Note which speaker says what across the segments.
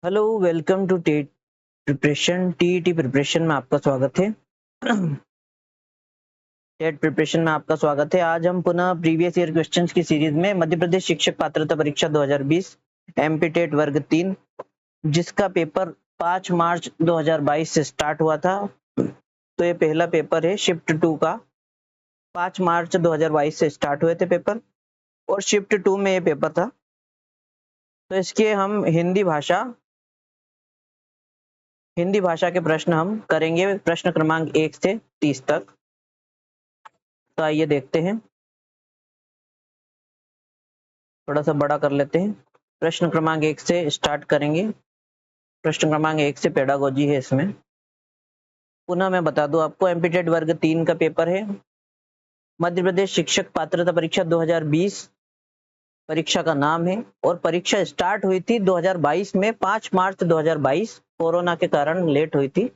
Speaker 1: Hello, welcome to TET preparation. TET preparation में आपका स्वागत है। टेट प्रिपरेशन में आपका स्वागत है। आज हम पुनः प्रीवियस ईयर क्वेश्चंस की सीरीज में मध्य प्रदेश शिक्षक पात्रता परीक्षा 2020 एमपी टेट वर्ग 3, जिसका पेपर 5 मार्च 2022 से स्टार्ट हुआ था। तो ये पहला पेपर है शिफ्ट 2 का। 5 मार्च 2022 से स्टार्ट हुए थे पेपर और शिफ्ट 2 में ये पेपर था। तो इसके हम हिंदी भाषा के प्रश्न हम करेंगे, प्रश्न क्रमांक 1 से 30 तक। तो आइए देखते हैं, थोड़ा सा बड़ा कर लेते हैं। प्रश्न क्रमांक 1 से स्टार्ट करेंगे। प्रश्न क्रमांक 1 से पेडागोजी है। इसमें पुनः मैं बता दूं आपको, एमपीटेट वर्ग 3 का पेपर है। मध्य प्रदेश शिक्षक पात्रता परीक्षा 2020 परीक्षा का नाम है और परीक्षा स्टार्ट हुई थी 2022 में 5 मार्च 2022। कोरोना के कारण लेट हुई थी,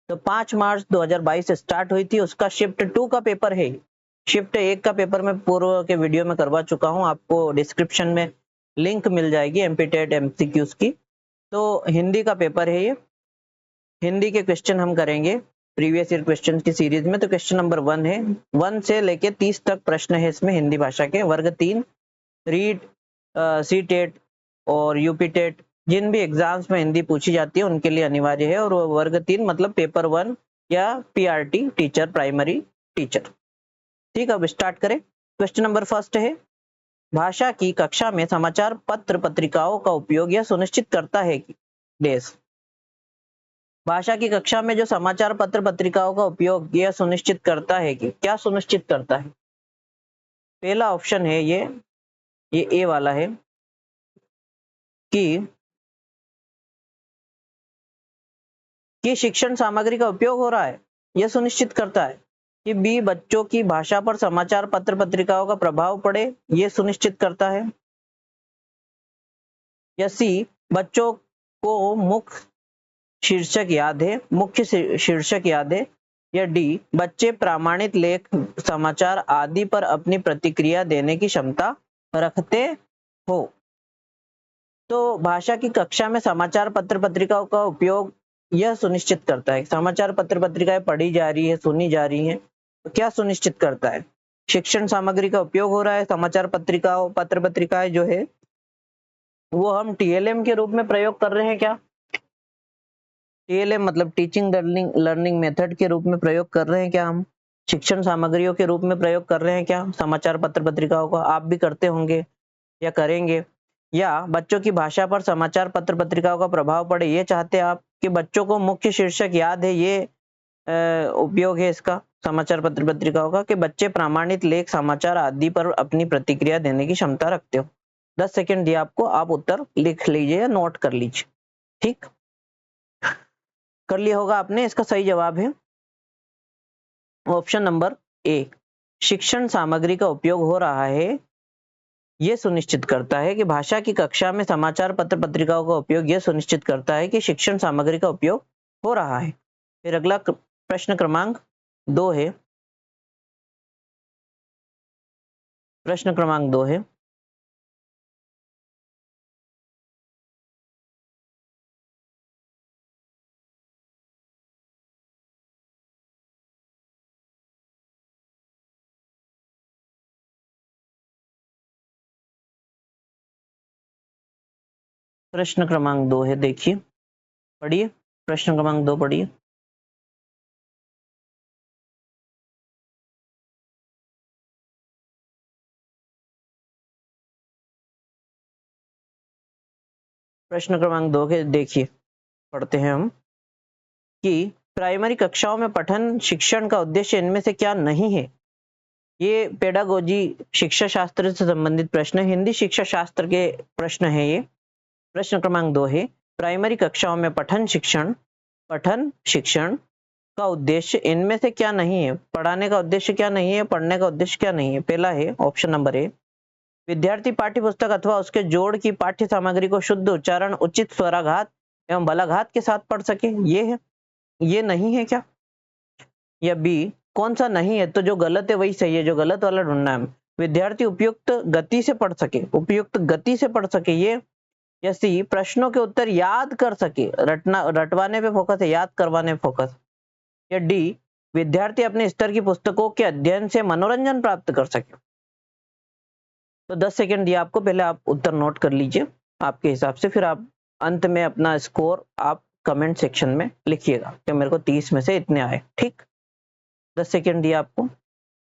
Speaker 1: तो 5 मार्च 2022 से स्टार्ट हुई थी। उसका शिफ्ट 2 का पेपर है। शिफ्ट 1 का पेपर मैं पूर्व के वीडियो में करवा चुका हूं, आपको डिस्क्रिप्शन में लिंक मिल जाएगी एमपीटेट एमसीक्यूज की। तो हिंदी का पेपर है ये। हिंदी के क्वेश्चन हम करेंगे प्रीवियस ईयर क्वेश्चन की सीरीज में। तो क्वेश्चन नंबर 1 है, 1 से लेके 30 तक प्रश्न है इसमें हिंदी भाषा के। वर्ग 3 रीट, सी टेट और यूपी टेट, जिन भी एग्जाम्स में हिंदी पूछी जाती है उनके लिए अनिवार्य है। और वर्ग 3 मतलब पेपर 1 या पीआरटी, टीचर प्राइमरी टीचर। ठीक है, अब स्टार्ट करें। क्वेश्चन नंबर फर्स्ट है, भाषा की कक्षा में समाचार पत्र पत्रिकाओं का उपयोग यह सुनिश्चित करता है कि देश। भाषा की कक्षा में जो समाचार पत्र पत्रिकाओं का उपयोग यह सुनिश्चित करता है कि, क्या सुनिश्चित करता है? पहला ऑप्शन है ये ए वाला है कि शिक्षण सामग्री का उपयोग हो रहा है, यह सुनिश्चित करता है। कि बी, बच्चों की भाषा पर समाचार पत्र पत्रिकाओं का प्रभाव पड़े, यह सुनिश्चित करता है। या सी, बच्चों को मुख्य शीर्षक याद है। या डी, बच्चे प्रमाणित लेख, समाचार आदि पर अपनी प्रतिक्रिया देने की क्षमता रखते हो। तो भाषा की कक्षा में समाचार पत्र पत्रिकाओं का उपयोग यह सुनिश्चित करता है, समाचार पत्र पत्रिकाएं पढ़ी जा रही है, सुनी जा रही हैं, तो क्या सुनिश्चित करता है? शिक्षण सामग्री का उपयोग हो रहा है। समाचार पत्र पत्रिकाएं जो है वो हम टीएलएम के रूप में प्रयोग कर रहे हैं क्या? टीएलएम मतलब टीचिंग लर्निंग मेथड के रूप में प्रयोग कर रहे हैं क्या? हम शिक्षण सामग्रियों के रूप में प्रयोग कर रहे हैं क्या समाचार पत्र पत्रिकाओं का? आप भी करते होंगे या करेंगे। या बच्चों की भाषा पर समाचार पत्र पत्रिकाओं का प्रभाव पड़े, ये चाहते हैं आप कि बच्चों को मुख्य शीर्षक याद है, ये उपयोग है इसका समाचार पत्र पत्रिकाओं का, कि बच्चे प्रमाणित लेख, समाचार आदि पर अपनी प्रतिक्रिया देने की क्षमता रखते हो। 10 सेकंड दिया आपको, आप उत्तर लिख लीजिए या नोट कर लीजिए। ठीक कर लिया होगा आपने। इसका सही जवाब है ऑप्शन नंबर ए। शिक्षण सामग्री का उपयोग हो रहा है, यह सुनिश्चित करता है कि भाषा की कक्षा में समाचार पत्र पत्रिकाओं का उपयोग यह सुनिश्चित करता है कि शिक्षण सामग्री का उपयोग हो रहा है। फिर अगला प्रश्न क्रमांक 2 है। प्रश्न क्रमांक 2 है, प्रश्न क्रमांक 2 है, देखिए पढ़िए। प्रश्न क्रमांक 2 पढ़िए। प्रश्न क्रमांक 2 के देखिए, पढ़ते हैं हम कि प्राइमरी कक्षाओं में पठन शिक्षण का उद्देश्य इनमें से क्या नहीं है। ये पेडागोजी शिक्षा शास्त्र से संबंधित प्रश्न है, हिंदी शिक्षा शास्त्र के प्रश्न है ये। प्रश्न क्रमांक 2 है, प्राइमरी कक्षाओं में पठन शिक्षण का उद्देश्य इनमें से क्या नहीं है। पढ़ाने का उद्देश्य क्या नहीं है, पढ़ने का उद्देश्य क्या नहीं है? पहला है ऑप्शन नंबर ए, विद्यार्थी पाठ्य पुस्तक अथवा उसके जोड़ की पाठ्य सामग्री को शुद्ध उच्चारण, उचित स्वराघात एवं बलाघात के साथ पढ़ सके, ये है। ये नहीं है क्या? या बी, कौन सा नहीं है? तो जो गलत है वही सही है, जो गलत वाला ढूंढना है। विद्यार्थी उपयुक्त गति से पढ़ सके, ये या सी प्रश्नों के उत्तर याद कर सके, रटवाने पे फोकस है, याद करवाने पे फोकस, या डी विद्यार्थी अपने स्तर की पुस्तकों के अध्ययन से मनोरंजन प्राप्त कर सके। तो 10 सेकंड दिया आपको, पहले आप उत्तर नोट कर लीजिए आपके हिसाब से, फिर आप अंत में अपना स्कोर आप कमेंट सेक्शन में लिखिएगा कि मेरे को 30 में से इतने आए। ठीक, 10 सेकंड दिया आपको,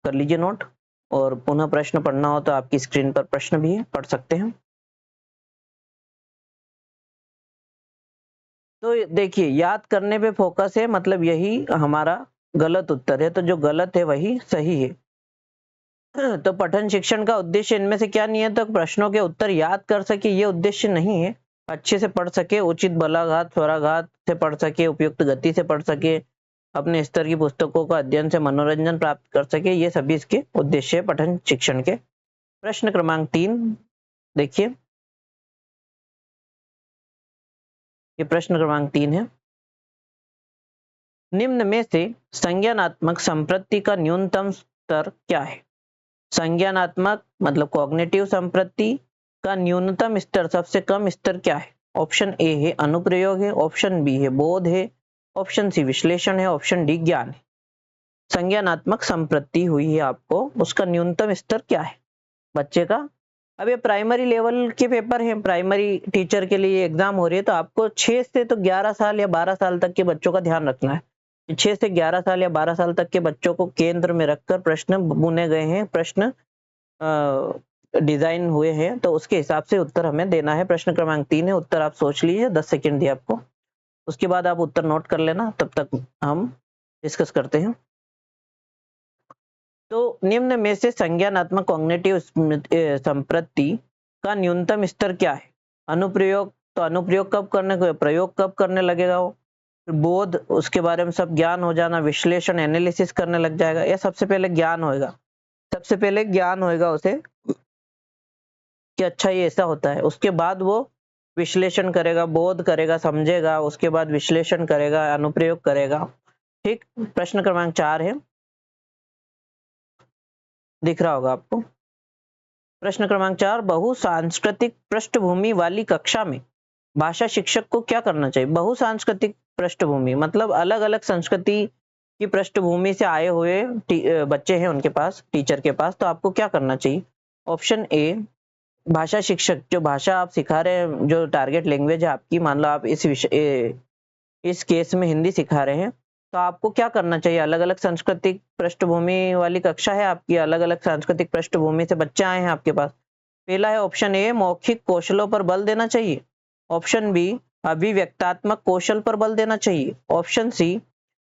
Speaker 1: कर लीजिए नोट, और पुनः प्रश्न पढ़ना हो तो आपकी स्क्रीन पर प्रश्न भी है, पढ़ सकते हैं। तो देखिए, याद करने पे फोकस है, मतलब यही हमारा गलत उत्तर है, तो जो गलत है वही सही है। तो पठन शिक्षण का उद्देश्य इनमें से क्या नहीं है, तो प्रश्नों के उत्तर याद कर सके ये उद्देश्य नहीं है। अच्छे से पढ़ सके, उचित बलाघात स्वराघात से पढ़ सके, उपयुक्त गति से पढ़ सके, अपने स्तर की पुस्तकों का अध्ययन से मनोरंजन प्राप्त कर सके, ये सभी इसके उद्देश्य है पठन शिक्षण के। प्रश्न क्रमांक 3 देखिए, ये प्रश्न क्रमांक 3 है। निम्न में से संज्ञानात्मक संप्रति का न्यूनतम स्तर क्या है? संज्ञानात्मक मतलब कॉग्निटिव संप्रति का न्यूनतम स्तर, सबसे कम स्तर क्या है? ऑप्शन ए है अनुप्रयोग है, ऑप्शन बी है बोध है, ऑप्शन सी विश्लेषण है, ऑप्शन डी ज्ञान है। संज्ञानात्मक संप्रति हुई है आपको, उसका न्यूनतम स्तर क्या है बच्चे का? अब ये प्राइमरी लेवल के पेपर हैं, प्राइमरी टीचर के लिए एग्जाम हो रही है, तो आपको 6 से तो 11 साल या 12 साल तक के बच्चों का ध्यान रखना है। 6 से 11 साल या 12 साल तक के बच्चों को केंद्र में रखकर प्रश्न बुने गए हैं, प्रश्न डिजाइन हुए हैं, तो उसके हिसाब से उत्तर हमें देना है। प्रश्न क्रमांक 3 है, उत्तर आप सोच लीजिए, 10 सेकंड दिए आपको, उसके बाद आप उत्तर नोट कर लेना, तब तक हम डिस्कस करते हैं। तो निम्न में से संज्ञानात्मक कॉग्निटिव संप्रति का न्यूनतम स्तर क्या है? अनुप्रयोग, तो अनुप्रयोग कब करने को, प्रयोग कब करने लगेगा वो, बोध उसके बारे में सब ज्ञान हो जाना, विश्लेषण एनालिसिस करने लग जाएगा, या सबसे पहले ज्ञान होएगा? सबसे पहले ज्ञान होएगा उसे कि अच्छा ये ऐसा होता है, उसके बाद वो विश्लेषण करेगा, बोध करेगा, समझेगा, उसके बाद विश्लेषण करेगा, अनुप्रयोग करेगा। ठीक, प्रश्न क्रमांक 4 है, दिख रहा होगा आपको। प्रश्न क्रमांक 4, बहुसांस्कृतिक पृष्ठभूमि वाली कक्षा में भाषा शिक्षक को क्या करना चाहिए? बहुसांस्कृतिक पृष्ठभूमि मतलब अलग अलग संस्कृति की पृष्ठभूमि से आए हुए बच्चे हैं उनके पास, टीचर के पास, तो आपको क्या करना चाहिए? ऑप्शन ए, भाषा शिक्षक, जो भाषा आप सिखा रहे हैं, जो टारगेट लैंग्वेज है आपकी, मान लो आप इस केस में हिंदी सिखा रहे हैं, तो आपको क्या करना चाहिए? अलग अलग सांस्कृतिक पृष्ठभूमि वाली कक्षा है आपकी, अलग अलग सांस्कृतिक पृष्ठभूमि से बच्चे आए हैं आपके पास। पहला है ऑप्शन ए, मौखिक कौशलों पर बल देना चाहिए, ऑप्शन बी, अभिव्यक्तात्मक कौशल पर बल देना चाहिए, ऑप्शन सी,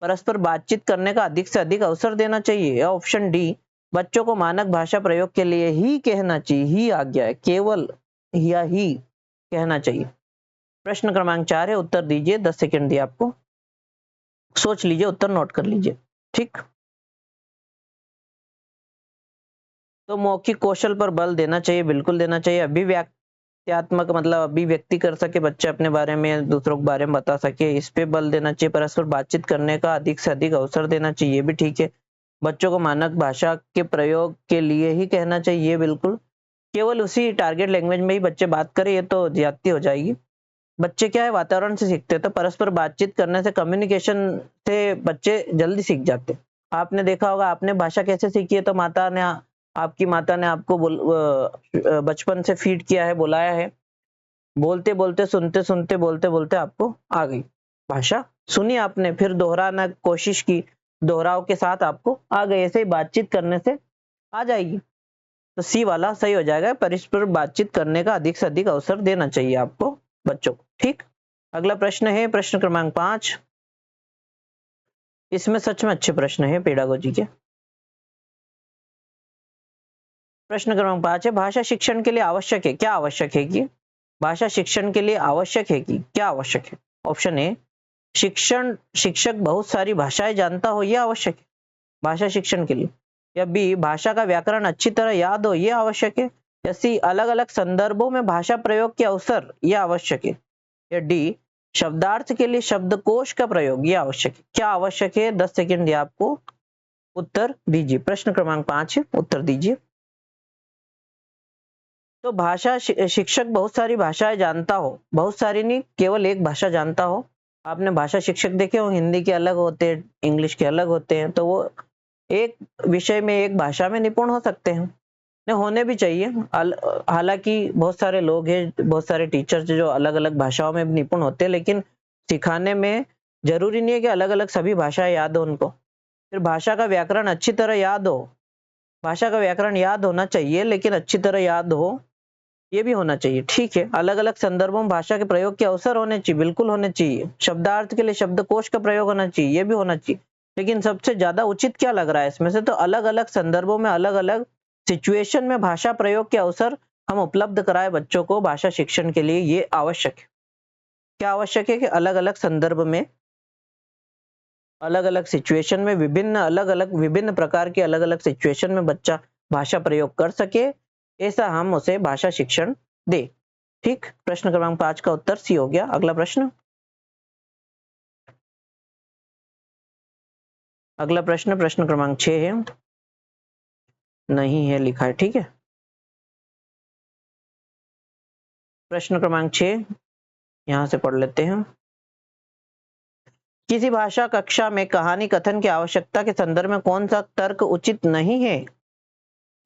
Speaker 1: परस्पर बातचीत करने का अधिक से अधिक अवसर देना चाहिए, या ऑप्शन डी, बच्चों को मानक भाषा प्रयोग के लिए ही कहना चाहिए, ही आज्ञा है, केवल या ही कहना चाहिए। प्रश्न क्रमांक 4 है, उत्तर दीजिए, 10 सेकंड दिए आपको, सोच लीजिए, उत्तर नोट कर लीजिए। ठीक, तो मौखिक कौशल पर बल देना चाहिए, बिल्कुल देना चाहिए। अभिव्यक्त्यात्मक मतलब अभिव्यक्ति कर सके बच्चे अपने बारे में, दूसरों के बारे में बता सके, इस पे बल देना चाहिए। परस्पर बातचीत करने का अधिक से अधिक अवसर देना चाहिए, ये भी ठीक है। बच्चों को मानक भाषा के प्रयोग के लिए ही कहना चाहिए, बिल्कुल। केवल उसी टारगेट लैंग्वेज में ही बच्चे बात करें, ये तो ज्यादती हो जाएगी। बच्चे क्या है, वातावरण से सीखते हैं, तो परस्पर बातचीत करने से, कम्युनिकेशन से बच्चे जल्दी सीख जाते हैं। आपने देखा होगा, आपने भाषा कैसे सीखी है, तो आपकी माता ने आपको बचपन से फीड किया है, बुलाया है, बोलते बोलते, सुनते सुनते, बोलते बोलते आपको आ गई भाषा, सुनी आपने, फिर दोहराना कोशिश की, दोहराव के साथ आपको आ गई, ऐसे ही बातचीत करने से आ जाएगी। तो सी वाला सही हो जाएगा, परस्पर बातचीत करने का अधिक से अधिक अवसर देना चाहिए आपको बच्चों को। ठीक, अगला प्रश्न है प्रश्न क्रमांक 5, इसमें सच में अच्छे प्रश्न है पेडागोजी के। प्रश्न क्रमांक 5 है, भाषा शिक्षण के लिए आवश्यक है, क्या आवश्यक है कि भाषा शिक्षण के लिए आवश्यक है कि क्या आवश्यक है? ऑप्शन ए, शिक्षक बहुत सारी भाषाएं जानता हो, यह आवश्यक है भाषा शिक्षण के लिए, या बी, भाषा का व्याकरण अच्छी तरह याद हो, यह आवश्यक है, या सी, अलग अलग संदर्भों में भाषा प्रयोग के अवसर, यह आवश्यक है, या डी, शब्दार्थ के लिए शब्दकोश का प्रयोग, यह आवश्यक है। क्या आवश्यक है? 10 सेकंड दिया आपको, उत्तर दीजिए। प्रश्न क्रमांक 5 है, उत्तर दीजिए। तो भाषा शिक्षक बहुत सारी भाषाएं जानता हो, बहुत सारी नहीं, केवल एक भाषा जानता हो। आपने भाषा शिक्षक देखे हो, हिंदी के अलग होते हैं, इंग्लिश के अलग होते हैं, तो वो एक विषय में एक भाषा में निपुण हो सकते हैं, ने होने भी चाहिए। हालांकि बहुत सारे लोग हैं, बहुत सारे टीचर्स जो अलग अलग भाषाओं में निपुण होते हैं, लेकिन सिखाने में जरूरी नहीं है कि अलग अलग सभी भाषाएं याद हो उनको। फिर भाषा का व्याकरण अच्छी तरह याद हो, भाषा का व्याकरण याद होना चाहिए, लेकिन अच्छी तरह याद हो ये भी होना चाहिए। ठीक है, अलग अलग संदर्भों में भाषा के प्रयोग के अवसर होने चाहिए, बिल्कुल होने चाहिए। शब्दार्थ के लिए शब्दकोश का प्रयोग होना चाहिए, ये भी होना चाहिए। लेकिन सबसे ज्यादा उचित क्या लग रहा है इसमें से, तो अलग अलग संदर्भों में अलग अलग सिचुएशन में भाषा प्रयोग के अवसर हम उपलब्ध कराए बच्चों को भाषा शिक्षण के लिए, ये आवश्यक है। क्या आवश्यक है कि अलग अलग संदर्भ में, अलग अलग सिचुएशन में, विभिन्न प्रकार के अलग अलग सिचुएशन में बच्चा भाषा प्रयोग कर सके, ऐसा हम उसे भाषा शिक्षण दे। ठीक, प्रश्न क्रमांक 5 का उत्तर सी हो गया। अगला प्रश्न, अगला प्रश्न प्रश्न क्रमांक 6 है, नहीं है लिखा है। ठीक है, प्रश्न क्रमांक 6 यहां से पढ़ लेते हैं। किसी भाषा कक्षा में कहानी कथन की आवश्यकता के संदर्भ में कौन सा तर्क उचित नहीं है?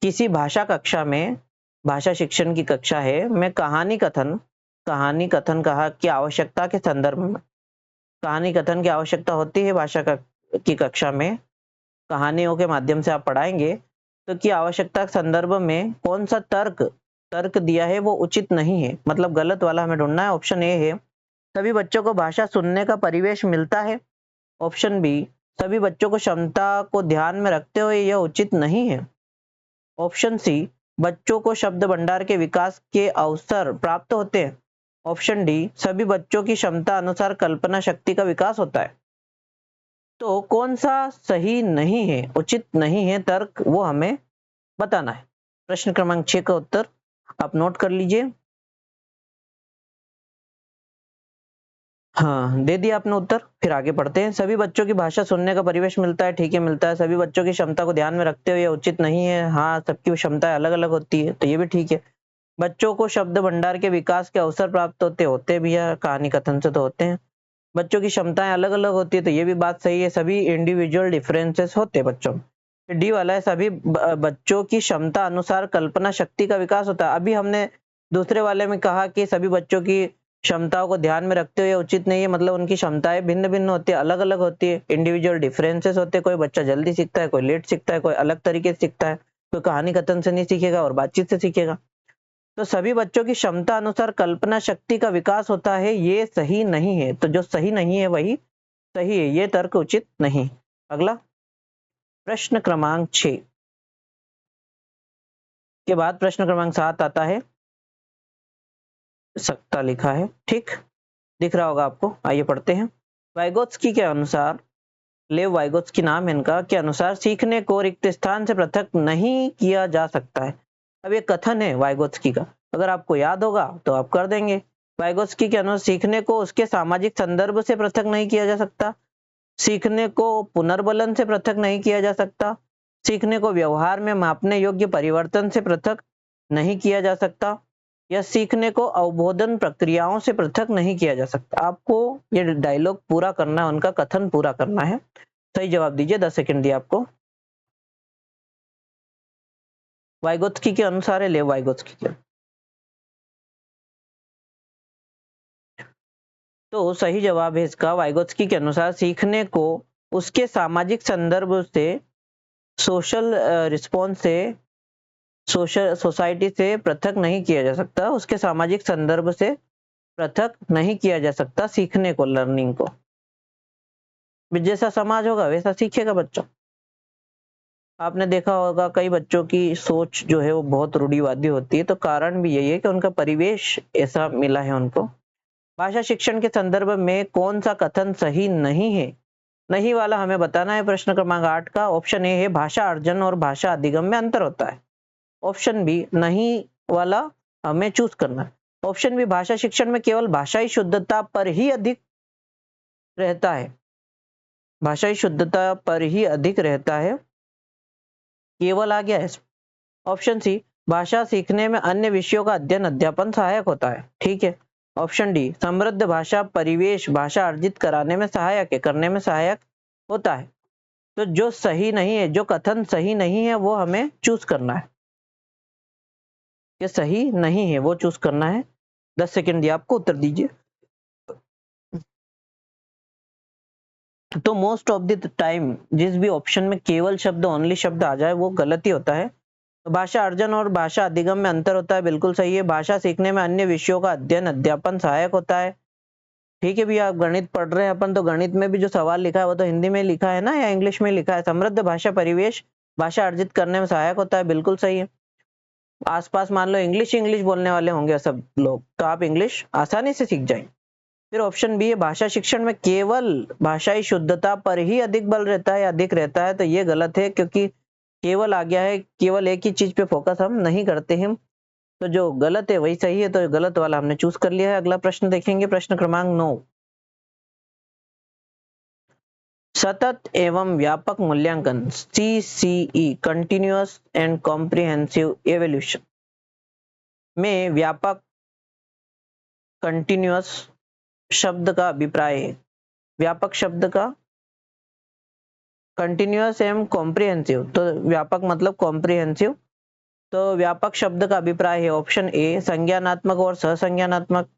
Speaker 1: किसी भाषा कक्षा में, भाषा शिक्षण की कक्षा है, में कहानी कथन कहा की आवश्यकता के संदर्भ में, कहानी कथन की आवश्यकता होती है भाषा की कक्षा में, कहानियों के माध्यम से आप पढ़ाएंगे, तो की आवश्यकता के संदर्भ में कौन सा तर्क तर्क दिया है वो उचित नहीं है, मतलब गलत वाला हमें ढूंढना है। ऑप्शन ए है सभी बच्चों को भाषा सुनने का परिवेश मिलता है। ऑप्शन बी सभी बच्चों को क्षमता को ध्यान में रखते हुए यह उचित नहीं है। ऑप्शन सी बच्चों को शब्द भंडार के विकास के अवसर प्राप्त होते हैं। ऑप्शन डी सभी बच्चों की क्षमता अनुसार कल्पना शक्ति का विकास होता है। तो कौन सा सही नहीं है, उचित नहीं है तर्क, वो हमें बताना है। प्रश्न क्रमांक 6 का उत्तर आप नोट कर लीजिए। हाँ, दे दिया आपने उत्तर, फिर आगे पढ़ते हैं। सभी बच्चों की भाषा सुनने का परिवेश मिलता है, ठीक है मिलता है। सभी बच्चों की क्षमता को ध्यान में रखते हुए उचित नहीं है, हाँ सबकी क्षमताएं अलग अलग होती है, तो ये भी ठीक है। बच्चों को शब्द भंडार के विकास के अवसर प्राप्त होते भी है, कहानी कथन से तो होते हैं। बच्चों की क्षमताएं अलग अलग होती है, तो ये भी बात सही है, सभी इंडिविजुअल डिफरेंसेस होते हैं बच्चों में। डी वाला है सभी बच्चों की क्षमता अनुसार कल्पना शक्ति का विकास होता है। अभी हमने दूसरे वाले में कहा कि सभी बच्चों की क्षमताओं को ध्यान में रखते हुए उचित नहीं है, मतलब उनकी क्षमताएं भिन्न भिन्न होती है, अलग अलग होती है, इंडिविजुअल डिफरेंसेस होते हैं। कोई बच्चा जल्दी सीखता है, कोई लेट सीखता है, कोई अलग तरीके से सीखता है, कोई कहानी कथन से नहीं सीखेगा और बातचीत से सीखेगा। तो सभी बच्चों की क्षमता अनुसार कल्पना शक्ति का विकास होता है, ये सही नहीं है। तो जो सही नहीं है वही सही है, ये तर्क उचित नहीं। अगला प्रश्न क्रमांक 6 के बाद प्रश्न क्रमांक 7 आता है, सकता लिखा है, ठीक दिख रहा होगा आपको। आइए पढ़ते हैं। वाइगोत्स्की के अनुसार, लेव वाइगोत्स्की नाम है इनका, के अनुसार सीखने को रिक्त स्थान से पृथक नहीं किया जा सकता है। अब ये कथन है वाइगोत्स्की का, अगर आपको याद होगा तो आप कर देंगे। वाइगोत्स्की के अनुसार सीखने को उसके सामाजिक संदर्भ से पृथक नहीं किया जा सकता, सीखने को पुनर्बलन से पृथक नहीं किया जा सकता, सीखने को व्यवहार में मापने योग्य परिवर्तन से पृथक नहीं किया जा सकता, या सीखने को अवबोधन प्रक्रियाओं से पृथक नहीं किया जा सकता। आपको ये डायलॉग पूरा करना है, उनका कथन पूरा करना है। सही जवाब दीजिए, 10 सेकंड दिए आपको। वाइगोत्स्की के अनुसार है, लेव वाइगोत्स्की के। तो सही जवाब है इसका, वाइगोत्स्की के अनुसार सीखने को उसके सामाजिक संदर्भ से, सोशल रिस्पॉन्स से, सोसाइटी से पृथक नहीं किया जा सकता, उसके सामाजिक संदर्भ से पृथक नहीं किया जा सकता सीखने को, लर्निंग को। जैसा समाज होगा वैसा सीखेगा बच्चा। आपने देखा होगा कई बच्चों की सोच जो है वो बहुत रूढ़िवादी होती है, तो कारण भी यही है कि उनका परिवेश ऐसा मिला है उनको। भाषा शिक्षण के संदर्भ में कौन सा कथन सही नहीं है, नहीं वाला हमें बताना है। प्रश्न क्रमांक 8 का ऑप्शन ए है भाषा अर्जन और भाषा अधिगम में अंतर होता है। ऑप्शन बी नहीं वाला हमें चूज करना है। ऑप्शन बी भाषा शिक्षण में केवल भाषाई शुद्धता पर ही अधिक रहता है, भाषाई शुद्धता पर ही अधिक रहता है, केवल आ गया है। ऑप्शन सी भाषा सीखने में अन्य विषयों का अध्ययन अध्यापन सहायक होता है। ठीक है। ऑप्शन डी, समृद्ध भाषा परिवेश भाषा अर्जित कराने में सहायक है, करने में सहायक होता है। तो जो सही नहीं है, जो कथन सही नहीं है, वो हमें चूज करना है। ये सही नहीं है, वो चूज करना है। 10 सेकंड दिया आपको, उत्तर दीजिए। तो मोस्ट ऑफ द टाइम जिस भी ऑप्शन में केवल शब्द, ओनली शब्द आ जाए, वो गलत ही होता है। तो भाषा अर्जन और भाषा अधिगम में अंतर होता है, बिल्कुल सही है। भाषा सीखने में अन्य विषयों का अध्ययन अध्यापन सहायक होता है। ठीक है भैया, गणित पढ़ रहे हैं अपन, तो गणित में भी जो सवाल लिखा है वो तो हिंदी में लिखा है ना, या इंग्लिश में लिखा है। समृद्ध भाषा परिवेश भाषा अर्जित करने में सहायक होता है, बिल्कुल सही है। आसपास मान लो इंग्लिश इंग्लिश बोलने वाले होंगे सब लोग, तो आप इंग्लिश आसानी से सीख जाएंगे। फिर ऑप्शन बी है, भाषा शिक्षण में केवल भाषाई शुद्धता पर ही अधिक बल रहता है या अधिक रहता है, तो ये गलत है, क्योंकि केवल आ गया है, केवल एक ही चीज पे फोकस हम नहीं करते हैं। तो जो गलत है वही सही है, तो गलत वाला हमने चूज कर लिया है। अगला प्रश्न देखेंगे, प्रश्न क्रमांक 9। सतत एवं व्यापक मूल्यांकन CCE continuous and comprehensive evolution में व्यापक कंटिन्यूअस शब्द का अभिप्राय है। व्यापक शब्द का कंटिन्यूअस एवं कॉम्प्रिहेंसिव, तो व्यापक मतलब कॉम्प्रिहेंसिव। तो व्यापक शब्द का अभिप्राय है ऑप्शन ए संज्ञानात्मक और सहसंज्ञानात्मक,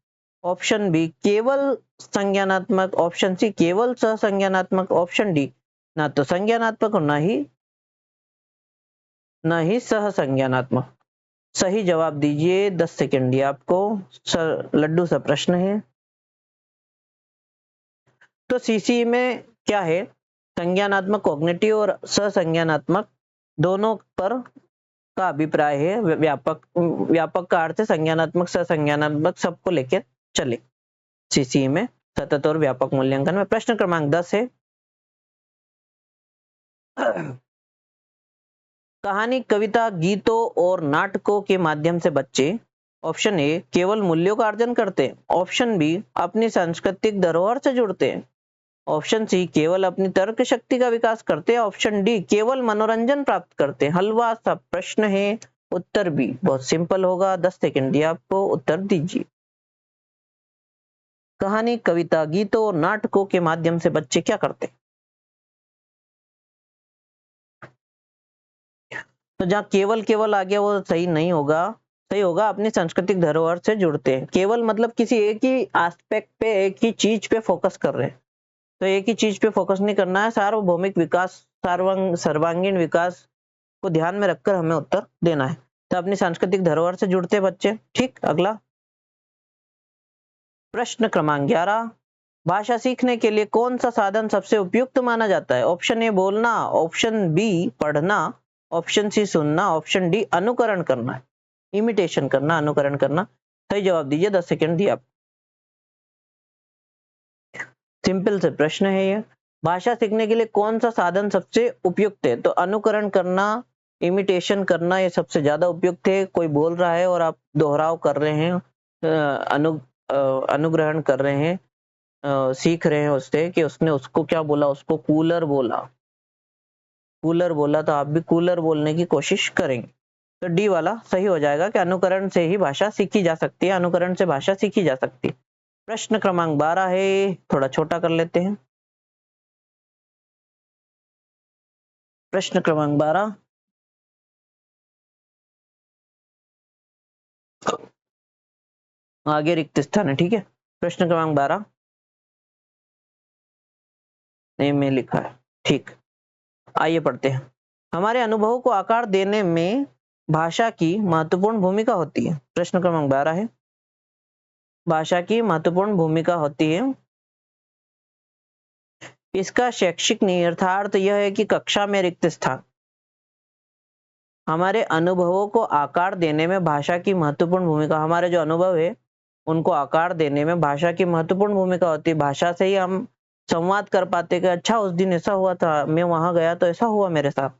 Speaker 1: ऑप्शन बी केवल संज्ञानात्मक, ऑप्शन सी केवल सहसंज्ञानात्मक, ऑप्शन डी ना तो संज्ञानात्मक और ना ही सहसंज्ञानात्मक। सही जवाब दीजिए, 10 सेकंड दिया आपको। सर लड्डू सा प्रश्न है। तो सीसी में क्या है, संज्ञानात्मक कॉग्निटिव और सहसंज्ञानात्मक दोनों पर का अभिप्राय है। व्यापक व्यापक का अर्थ है संज्ञानात्मक सहसंज्ञानात्मक सबको लेकर चले। सीसी में सतत और व्यापक मूल्यांकन में प्रश्न क्रमांक 10 है, कहानी कविता गीतों और नाटकों के माध्यम से बच्चे ऑप्शन ए केवल मूल्यों का अर्जन करते हैं, ऑप्शन बी अपनी सांस्कृतिक धरोहर से जुड़ते हैं, ऑप्शन सी केवल अपनी तर्क शक्ति का विकास करते हैं, ऑप्शन डी केवल मनोरंजन प्राप्त करते हैं। हलवा सा प्रश्न है, उत्तर बी बहुत सिंपल होगा। 10 सेकंड दिया आपको, उत्तर दीजिए। कहानी कविता गीतों और नाटकों के माध्यम से बच्चे क्या करते हैं? तो जहाँ केवल केवल आ गया वो सही नहीं होगा, सही होगा अपनी सांस्कृतिक धरोहर से जुड़ते हैं। केवल मतलब किसी एक ही एस्पेक्ट पे, एक ही चीज पे फोकस कर रहे हैं, तो एक ही चीज पे फोकस नहीं करना है। सार्वभौमिक विकास, सर्वांगीण विकास को ध्यान में रखकर हमें उत्तर देना है। तो अपनी सांस्कृतिक धरोहर से जुड़ते बच्चे। ठीक, अगला प्रश्न क्रमांक 11, भाषा सीखने के लिए कौन सा साधन सबसे उपयुक्त माना जाता है? ऑप्शन ए बोलना, ऑप्शन बी पढ़ना, ऑप्शन सी सुनना, ऑप्शन डी अनुकरण करना, इमिटेशन करना, अनुकरण करना। सही जवाब दीजिए, 10 सेकंड दिया। सिंपल से प्रश्न है ये। भाषा सीखने के लिए कौन सा साधन सबसे उपयुक्त है? तो अनुकरण करना, इमिटेशन करना, ये सबसे ज्यादा उपयुक्त है। कोई बोल रहा है और आप दोहराव कर रहे हैं, अनुग्रहण कर रहे हैं, सीख रहे हैं उससे कि उसने उसको क्या बोला, उसको कूलर बोला, कूलर बोला, तो आप भी कूलर बोलने की कोशिश करेंगे। तो डी वाला सही हो जाएगा कि अनुकरण से ही भाषा सीखी जा सकती है, अनुकरण से भाषा सीखी जा सकती है। प्रश्न क्रमांक 12 है, थोड़ा छोटा कर लेते हैं। प्रश्न क्रमांक 12, आगे रिक्त स्थान है। ठीक है, प्रश्न क्रमांक 12 नहीं में लिखा है। ठीक, आइए पढ़ते हैं। हमारे अनुभवों को आकार देने में भाषा की महत्वपूर्ण भूमिका होती है। प्रश्न क्रमांक 12 है, भाषा की महत्वपूर्ण भूमिका होती है। इसका शैक्षिक निहितार्थ यह है कि कक्षा में रिक्त स्थान, हमारे अनुभवों को आकार देने में भाषा की महत्वपूर्ण भूमिका, हमारे जो अनुभव है उनको आकार देने में भाषा की महत्वपूर्ण भूमिका होती है। भाषा से ही हम संवाद कर पाते कि अच्छा उस दिन ऐसा हुआ था, मैं वहां गया तो ऐसा हुआ मेरे साथ।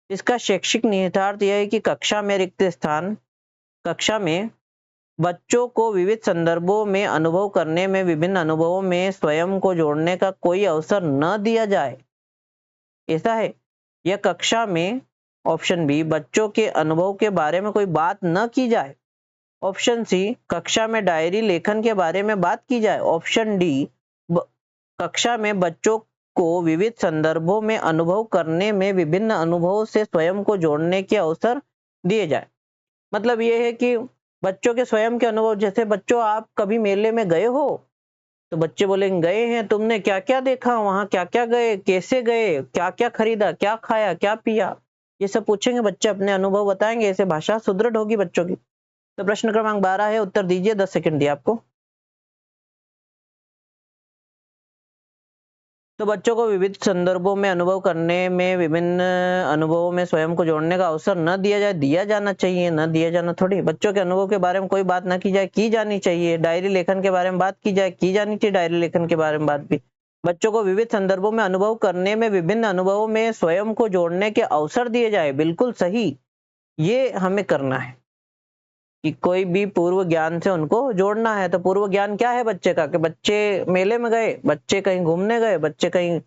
Speaker 1: इसका शैक्षिक निहितार्थ यह है कि कक्षा में रिक्त स्थान, कक्षा में बच्चों को विविध संदर्भों में अनुभव करने में, विभिन्न अनुभवों में स्वयं को जोड़ने का कोई अवसर न दिया जाए। ऐसा है, यह कक्षा में ऑप्शन बी बच्चों के अनुभव के बारे में कोई बात न की जाए, ऑप्शन सी कक्षा में डायरी लेखन के बारे में बात की जाए, ऑप्शन डी कक्षा में बच्चों को विविध संदर्भों में अनुभव करने में विभिन्न अनुभवों से स्वयं को जोड़ने के अवसर दिए जाए। मतलब ये है कि बच्चों के स्वयं के अनुभव, जैसे बच्चों आप कभी मेले में गए हो, तो बच्चे बोलेंगे गए हैं, तुमने क्या क्या देखा वहां, क्या क्या गए, कैसे गए, क्या क्या खरीदा, क्या खाया, क्या पिया, ये सब पूछेंगे बच्चे, अपने अनुभव बताएंगे, ऐसे भाषा सुदृढ़ होगी बच्चों की। तो प्रश्न क्रमांक 12 है, उत्तर दीजिए, 10 सेकंड दिए आपको। तो बच्चों को विविध संदर्भों में अनुभव करने में विभिन्न अनुभवों में स्वयं को जोड़ने का अवसर न दिया जाए, दिया जाना चाहिए, न दिया जाना थोड़ी। बच्चों के अनुभव के बारे में कोई बात न की जाए, की जानी चाहिए। डायरी लेखन के बारे में बात की जाए, की जानी चाहिए डायरी लेखन के बारे में बात भी। बच्चों को विविध संदर्भों में अनुभव करने में विभिन्न अनुभवों में स्वयं को जोड़ने के अवसर दिए जाए, बिल्कुल सही, ये हमें करना है कि कोई भी पूर्व ज्ञान से उनको जोड़ना है। तो पूर्व ज्ञान क्या है बच्चे का, कि बच्चे मेले में गए, बच्चे कहीं घूमने गए, बच्चे कहीं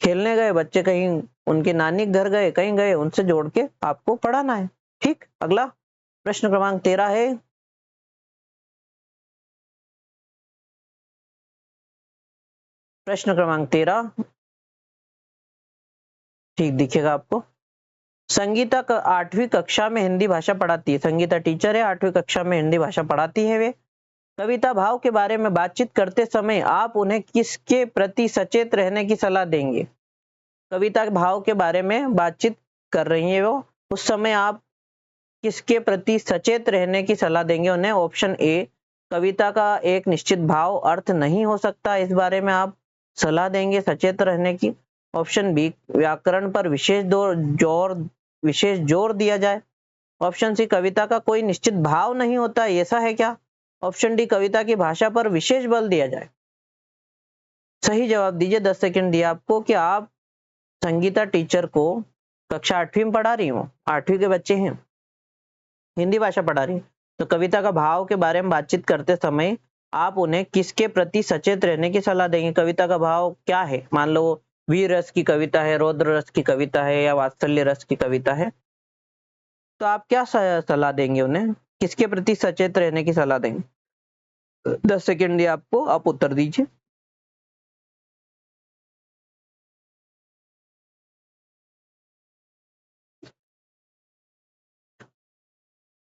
Speaker 1: खेलने गए, बच्चे कहीं उनके नानी के घर गए, कहीं गए, उनसे जोड़ के आपको पढ़ाना है। ठीक, अगला प्रश्न क्रमांक 13 है, प्रश्न क्रमांक 13 ठीक दिखेगा आपको। संगीता 8वीं कक्षा में हिंदी भाषा पढ़ाती है। संगीता टीचर है, 8वीं कक्षा में हिंदी भाषा पढ़ाती है वे। कविता भाव के बारे में बातचीत करते समय आप उन्हें किसके प्रति सचेत रहने की सलाह देंगे? कविता के भाव के बारे में बातचीत कर रही है वो, उस समय आप किसके प्रति सचेत रहने की सलाह देंगे उन्हें? ऑप्शन ए कविता का एक निश्चित भाव अर्थ नहीं हो सकता, इस बारे में आप सलाह देंगे सचेत रहने की। ऑप्शन बी व्याकरण पर विशेष जोर दिया जाए। ऑप्शन सी कविता का कोई निश्चित भाव नहीं होता, ऐसा है क्या? ऑप्शन डी कविता की भाषा पर विशेष बल दिया जाए। सही जवाब दीजिए, 10 सेकंड दिया आपको कि आप संगीता टीचर को कक्षा 8वीं में पढ़ा रही हूँ, 8वीं के बच्चे हैं, हिंदी भाषा पढ़ा रही हूँ, तो कविता का भाव के बारे में बातचीत करते समय आप उन्हें किसके प्रति सचेत रहने की सलाह देंगे? कविता का भाव क्या है? मान लो वीर रस की कविता है, रौद्र रस की कविता है, या वात्सल्य रस की कविता है, तो आप क्या सलाह देंगे उन्हें? किसके प्रति सचेत रहने की सलाह देंगे? 10 सेकंड दिए आपको, आप उत्तर दीजिए।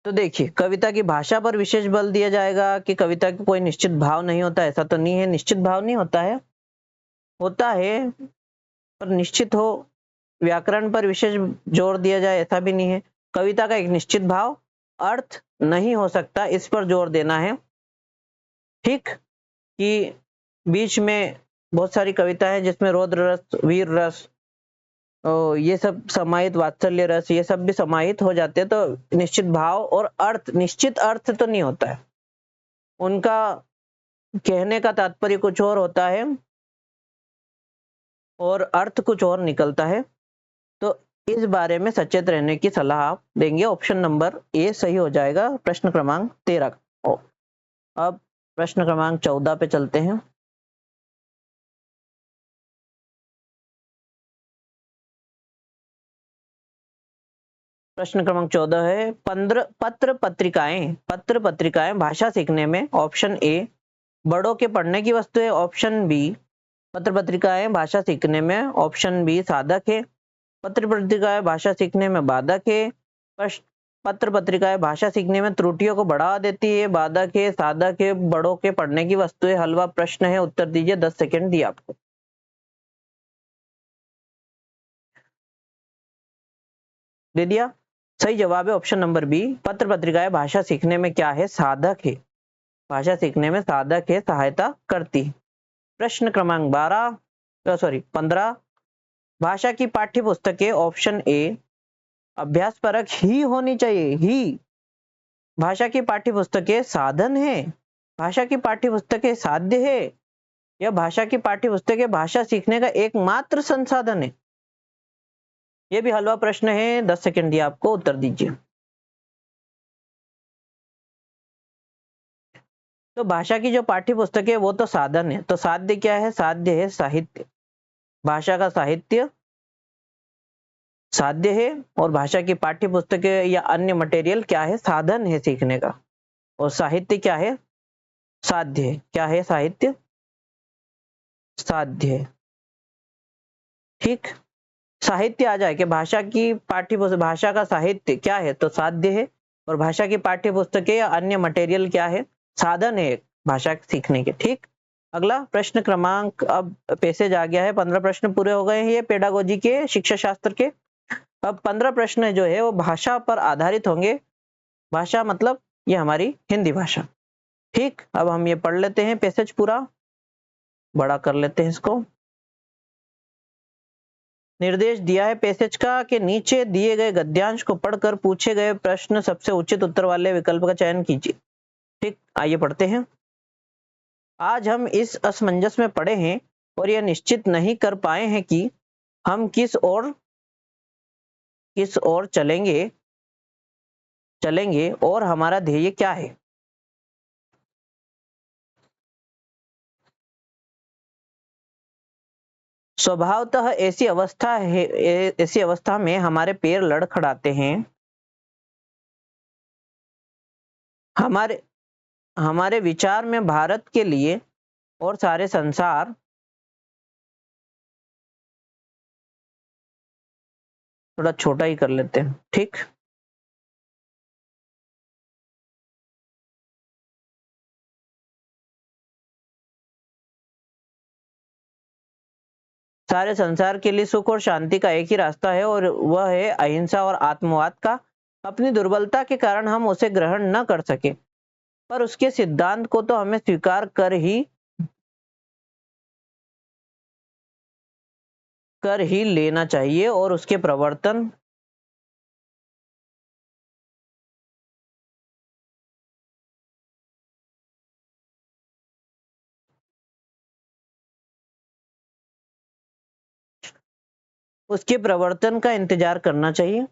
Speaker 1: तो देखिए, कविता की भाषा पर विशेष बल दिया जाएगा कि कविता की कोई निश्चित भाव नहीं होता, ऐसा तो नहीं है, निश्चित भाव नहीं होता है, होता है पर निश्चित हो। व्याकरण पर विशेष जोर दिया जाए, ऐसा भी नहीं है। कविता का एक निश्चित भाव अर्थ नहीं हो सकता, इस पर जोर देना है। ठीक, कि बीच में बहुत सारी कविता है जिसमें रौद्र रस, वीर रस, ये सब समाहित, वात्सल्य रस, ये सब भी समाहित हो जाते हैं, तो निश्चित भाव और अर्थ, निश्चित अर्थ तो नहीं होता है, उनका कहने का तात्पर्य कुछ और होता है और अर्थ कुछ और निकलता है। तो इस बारे में सचेत रहने की सलाह आप देंगे। ऑप्शन नंबर ए सही हो जाएगा प्रश्न क्रमांक 13 का। अब प्रश्न क्रमांक 14 पे चलते हैं। प्रश्न क्रमांक 14 है, पत्र पत्रिकाएं भाषा सीखने में, ऑप्शन ए बड़ों के पढ़ने की वस्तु है, ऑप्शन बी पत्र पत्रिकाएं भाषा सीखने में, ऑप्शन बी साधक है, पत्र पत्रिकाएं भाषा सीखने में बाधक है, पत्र पत्रिकाएं भाषा सीखने में त्रुटियों को बढ़ावा देती है, बाधक है, साधक है, बड़ों के पढ़ने की वस्तु है। हलवा प्रश्न है, उत्तर दीजिए, 10 सेकंड दिए आपको। दे दिया? सही जवाब है ऑप्शन नंबर बी, पत्र पत्रिकाएं भाषा सीखने में क्या है? साधक है, भाषा सीखने में साधक है, सहायता करती है। प्रश्न क्रमांक 15, भाषा की पाठ्य पुस्तकें, ऑप्शन ए अभ्यास परक ही होनी चाहिए, ही भाषा की पाठ्य पुस्तकें साधन है, भाषा की पाठ्य पुस्तकें साध्य है, या भाषा की पाठ्य पुस्तकें भाषा सीखने का एकमात्र संसाधन है? यह भी हलवा प्रश्न है, 10 सेकंड दिया आपको, उत्तर दीजिए। तो भाषा की जो पाठ्य पुस्तक है वो तो साधन है, तो साध्य क्या है? साध्य है साहित्य, भाषा का साहित्य साध्य है, और भाषा की पाठ्य पुस्तकें या अन्य मटेरियल क्या है, साधन है सीखने का। और साहित्य क्या है, साध्य है। क्या है साहित्य, साध्य है। ठीक, साहित्य आ जाए कि भाषा की पाठ्य पुस्तक, भाषा का साहित्य क्या है, तो साध्य है। और भाषा की पाठ्य पुस्तकें या अन्य मटेरियल क्या है, साधन है भाषा सीखने के। ठीक, अगला प्रश्न क्रमांक, अब पैसेज आ गया है, 15 प्रश्न पूरे हो गए हैं ये पेडागोजी के, शिक्षा शास्त्र के। अब 15 प्रश्न जो है वो भाषा पर आधारित होंगे। भाषा मतलब ये हमारी हिंदी भाषा। ठीक, अब हम ये पढ़ लेते हैं पैसेज पूरा, बड़ा कर लेते हैं इसको। निर्देश दिया है पैसेज का कि नीचे दिए गए गद्यांश को पढ़कर पूछे गए प्रश्न सबसे उचित उत्तर वाले विकल्प का चयन कीजिए। ठीक, आइए पढ़ते हैं। आज हम इस असमंजस में पड़े हैं और यह निश्चित नहीं कर पाए हैं कि हम किस ओर चलेंगे और हमारा ध्येय क्या है। स्वभावतः ऐसी अवस्था में हमारे पैर लड़खड़ाते हैं। हमारे हमारे विचार में भारत के लिए और सारे संसार, थोड़ा छोटा ही कर लेते हैं। ठीक, सारे संसार के लिए सुख और शांति का एक ही रास्ता है, और वह है अहिंसा और आत्मवाद का। अपनी दुर्बलता के कारण हम उसे ग्रहण न कर सके, पर उसके सिद्धांत को तो हमें स्वीकार कर ही लेना चाहिए, और उसके प्रवर्तन का इंतजार करना चाहिए।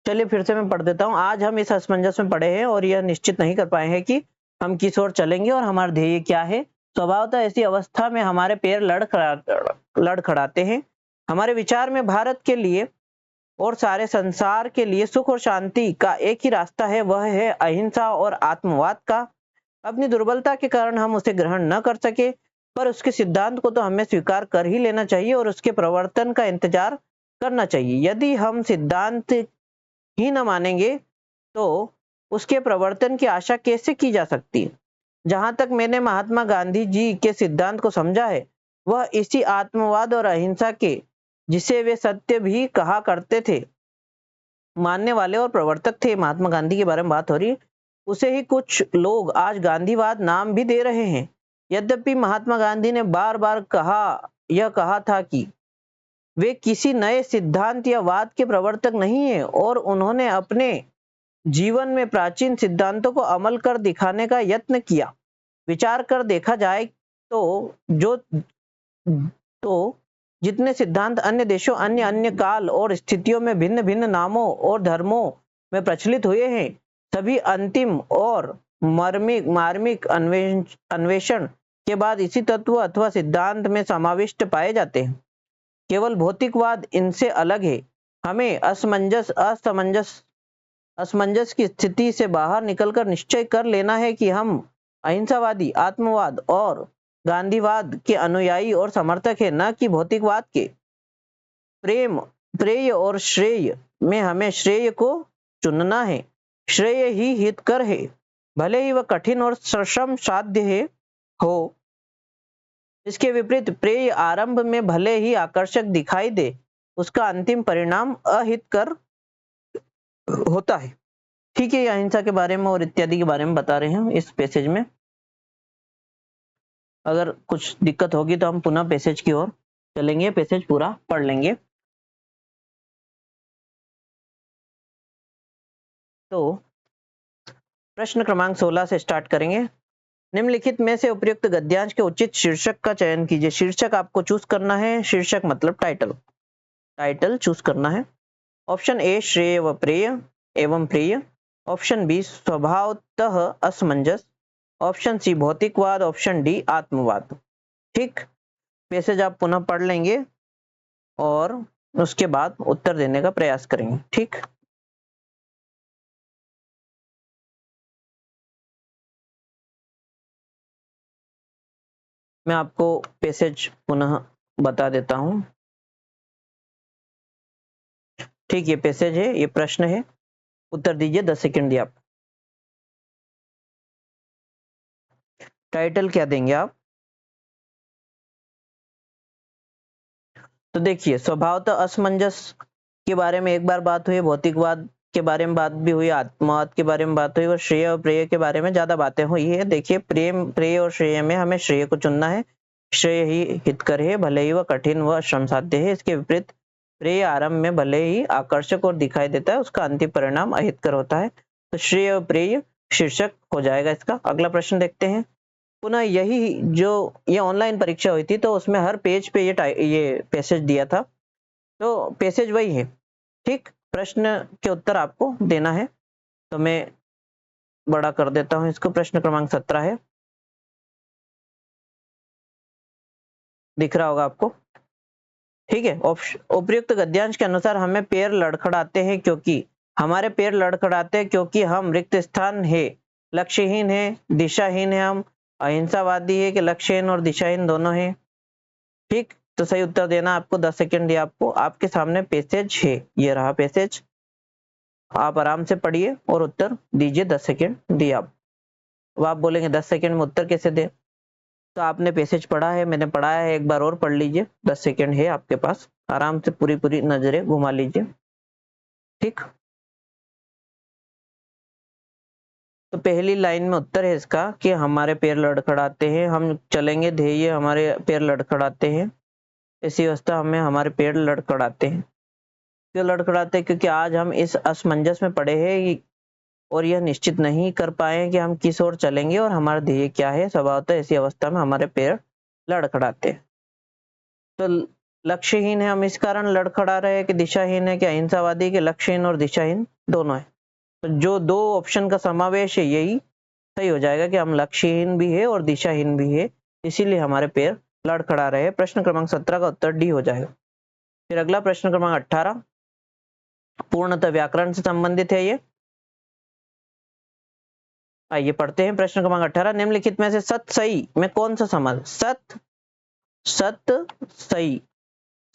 Speaker 1: चलिए फिर से मैं पढ़ देता हूँ। आज हम इस असमंजस में पड़े हैं और यह निश्चित नहीं कर पाए हैं कि हम किस ओर चलेंगे और हमारा ध्येय क्या है। स्वभावतः ऐसी अवस्था में हमारे पैर लड़खड़ाते हैं। हमारे विचार में भारत के लिए और सारे संसार के लिए सुख और शांति का एक ही रास्ता है, वह है अहिंसा और आत्मवाद का। अपनी दुर्बलता के कारण हम उसे ग्रहण न कर सके, पर उसके सिद्धांत को तो हमें स्वीकार कर ही लेना चाहिए, और उसके प्रवर्तन का इंतजार करना चाहिए। यदि हम सिद्धांत ही न मानेंगे तो उसके प्रवर्तन की आशा कैसे की जा सकती है। जहां तक मैंने महात्मा गांधी जी के सिद्धांत को समझा है, वह इसी आत्मवाद और अहिंसा के, जिसे वे सत्य भी कहा करते थे, मानने वाले और प्रवर्तक थे। महात्मा गांधी के बारे में बात हो रही है। उसे ही कुछ लोग आज गांधीवाद नाम भी दे रहे हैं। यद्यपि महात्मा गांधी ने बार बार कहा था कि वे किसी नए सिद्धांत या वाद के प्रवर्तक नहीं है, और उन्होंने अपने जीवन में प्राचीन सिद्धांतों को अमल कर दिखाने का यत्न किया। विचार कर देखा जाए तो जितने सिद्धांत अन्य देशों, अन्य अन्य काल और स्थितियों में भिन्न भिन्न नामों और धर्मों में प्रचलित हुए हैं, सभी अंतिम और मार्मिक अन्वेषण के बाद इसी तत्व अथवा सिद्धांत में समाविष्ट पाए जाते हैं। केवल भौतिकवाद इनसे अलग है। हमें असमंजस की स्थिति से बाहर निकलकर निश्चय कर लेना है कि हम अहिंसावादी, आत्मवाद और गांधीवाद के अनुयायी और समर्थक है, न कि भौतिकवाद के। प्रेय और श्रेय में हमें श्रेय को चुनना है। श्रेय ही हितकर है, भले ही वह कठिन और श्रम साध्य हो। इसके विपरीत प्रेय आरंभ में भले ही आकर्षक दिखाई दे, उसका अंतिम परिणाम अहितकर होता है। ठीक है, ये अहिंसा के बारे में और इत्यादि के बारे में बता रहे हैं इस पैसेज में। अगर कुछ दिक्कत होगी तो हम पुनः पैसेज की ओर चलेंगे, पैसेज पूरा पढ़ लेंगे। तो प्रश्न क्रमांक 16 से स्टार्ट करेंगे। निम्नलिखित में से उपयुक्त गद्यांश के उचित शीर्षक का चयन कीजिए। शीर्षक आपको चूज करना है। शीर्षक मतलब टाइटल चूज करना है। ऑप्शन ए श्रेय व प्रेय एवं प्रिय, ऑप्शन बी स्वभावतः असमंजस, ऑप्शन सी भौतिकवाद, ऑप्शन डी आत्मवाद। ठीक, पैसेज आप पुनः पढ़ लेंगे और उसके बाद उत्तर देने का प्रयास करेंगे। ठीक, मैं आपको पैसेज पुनः बता देता हूं। ठीक, ये पैसेज है, ये प्रश्न है, उत्तर दीजिए, 10 सेकंड दिया आप। टाइटल क्या देंगे आप? तो देखिए, स्वभावतः असमंजस के बारे में एक बार बात हुई, भौतिकवाद के बारे में बात भी हुई, आत्मवाद के बारे में बात हुई, और श्रेय और प्रेय के बारे में ज्यादा बातें हुई है। देखिए, प्रेम, प्रेय और श्रेय में हमें श्रेय को चुनना है। श्रेय ही हितकर है, भले ही वह कठिन व श्रम साध्य है। इसके विपरीत प्रेय आरंभ में भले ही आकर्षक और दिखाई देता है, उसका अंतिम परिणाम अहितकर होता है। तो श्रेय और प्रेय शीर्षक हो जाएगा इसका। अगला प्रश्न देखते हैं। पुनः यही जो ये ऑनलाइन परीक्षा हुई थी, तो उसमें हर पेज पे ये पैसेज दिया था, तो पैसेज वही है। ठीक, प्रश्न के उत्तर आपको देना है। तो मैं बड़ा कर देता हूं इसको। प्रश्न क्रमांक 17 है, दिख रहा होगा आपको। ठीक है, उपयुक्त गद्यांश के अनुसार हमें पैर लड़खड़ाते हैं क्योंकि हमारे पैर लड़खड़ाते हैं क्योंकि हम रिक्त स्थान है, लक्ष्यहीन है, दिशाहीन है, हम अहिंसावादी है कि लक्ष्यहीन और दिशाहीन दोनों है। ठीक, तो सही उत्तर देना आपको। 10 सेकंड दिया आपको। आपके सामने पैसेज है, ये रहा पैसेज, आप आराम से पढ़िए और उत्तर दीजिए। 10 सेकंड दिया आप। अब आप बोलेंगे 10 सेकंड में उत्तर कैसे दे? तो आपने पैसेज पढ़ा है, मैंने पढ़ाया है, एक बार और पढ़ लीजिए। 10 सेकंड है आपके पास, आराम से पूरी पूरी नजरें घुमा लीजिए। ठीक, तो पहली लाइन में उत्तर है इसका कि हमारे पैर लड़खड़ाते हैं, हम चलेंगे ध्येय, हमारे पैर लड़खड़ाते हैं, ऐसी अवस्था हमें हमारे पैर लड़खड़ाते हैं। क्यों लड़खड़ाते हैं? क्योंकि आज हम इस असमंजस में पड़े हैं और यह निश्चित नहीं कर पाए कि हम किस ओर चलेंगे और हमारा ध्येय क्या है। स्वभावतः ऐसी अवस्था में हमारे पैर लड़खड़ाते हैं। तो लक्ष्यहीन है, हम इस कारण लड़खड़ा रहे हैं कि दिशाहीन है, कि अहिंसावादी, के लक्ष्यहीन और दिशाहीन दोनों है। तो जो दो ऑप्शन का समावेश है, यही सही हो जाएगा कि हम लक्ष्यहीन भी है और दिशाहीन भी है, इसीलिए हमारे पैर लड़खड़ा रहे हैं। प्रश्न क्रमांक 17 का उत्तर डी हो जाएगा। फिर अगला प्रश्न क्रमांक 18, पूर्णतः व्याकरण से संबंधित है ये। आइए पढ़ते हैं। प्रश्न क्रमांक 18, निम्नलिखित में से सत सही में कौन सा समास? सत सही,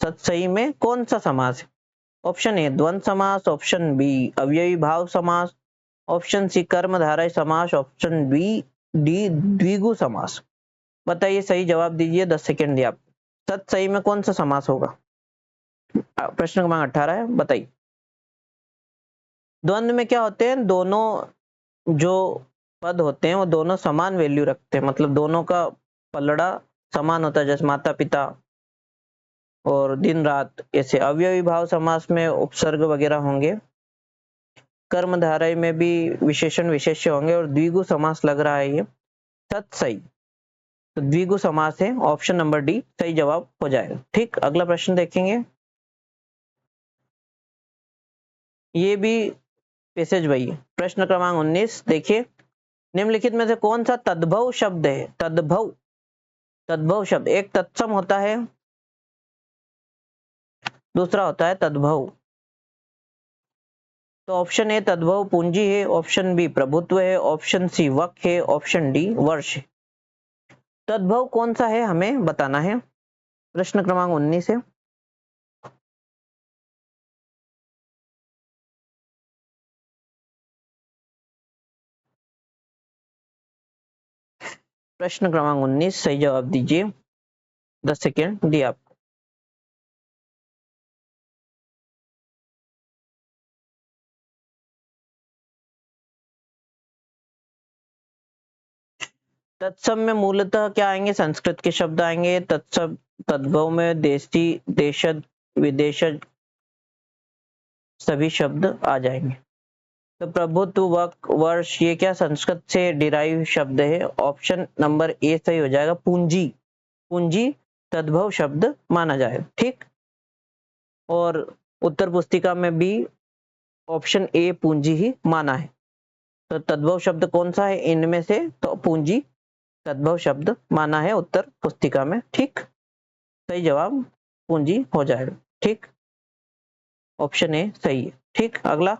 Speaker 1: सत सही में कौन सा समास है? ऑप्शन ए द्वंद्व समास, ऑप्शन बी अव्ययी भाव समास, ऑप्शन सी कर्मधारय समास, ऑप्शन बी डी द्विगु समास। बताइए, सही जवाब दीजिए। 10 सेकंड दिया आप। सत सही में कौन सा समास होगा? प्रश्न क्रमांक 18 है, बताइए। द्वंद्व में क्या होते हैं? दोनों जो पद होते हैं वो दोनों समान वैल्यू रखते हैं, मतलब दोनों का पलड़ा समान होता है, जैसे माता पिता और दिन रात। ऐसे अव्ययी भाव समास में उपसर्ग वगैरह होंगे, कर्मधारय में भी विशेषण विशेष्य होंगे, और द्विगु समास लग रहा है ये सत सही। तो द्विगु समास है, ऑप्शन नंबर डी सही जवाब हो जाएगा। ठीक, अगला प्रश्न देखेंगे। ये भी पैसेज वही है। प्रश्न क्रमांक 19 देखिए, निम्नलिखित में से कौन सा तद्भव शब्द है? तद्भव, तद्भव शब्द, एक तत्सम होता है, दूसरा होता है तद्भव। तो ऑप्शन ए तद्भव पूंजी है, ऑप्शन बी प्रभुत्व है, ऑप्शन सी वक है, ऑप्शन डी वर्ष है। तद्भव कौन सा है हमें बताना है। प्रश्न क्रमांक 19 है। प्रश्न क्रमांक 19 सही जवाब दीजिए। 10 सेकेंड दिया आप। तत्सम में मूलतः क्या आएंगे? संस्कृत के शब्द आएंगे। तत्सम, तद्भव में देशी, देशज, विदेशज सभी शब्द आ जाएंगे। तो प्रभुत्व, वक, वर्ष, ये क्या संस्कृत से डिराइव शब्द है। ऑप्शन नंबर ए सही हो जाएगा। पूंजी, पूंजी तद्भव शब्द माना जाए। ठीक, और उत्तर पुस्तिका में भी ऑप्शन ए पूंजी ही माना है। तो तद्भव शब्द कौन सा है इनमें से? तो पूंजी तद्भव शब्द माना है उत्तर पुस्तिका में। ठीक, सही जवाब पूंजी हो जाएगा। ठीक, ऑप्शन ए सही है। ठीक, अगला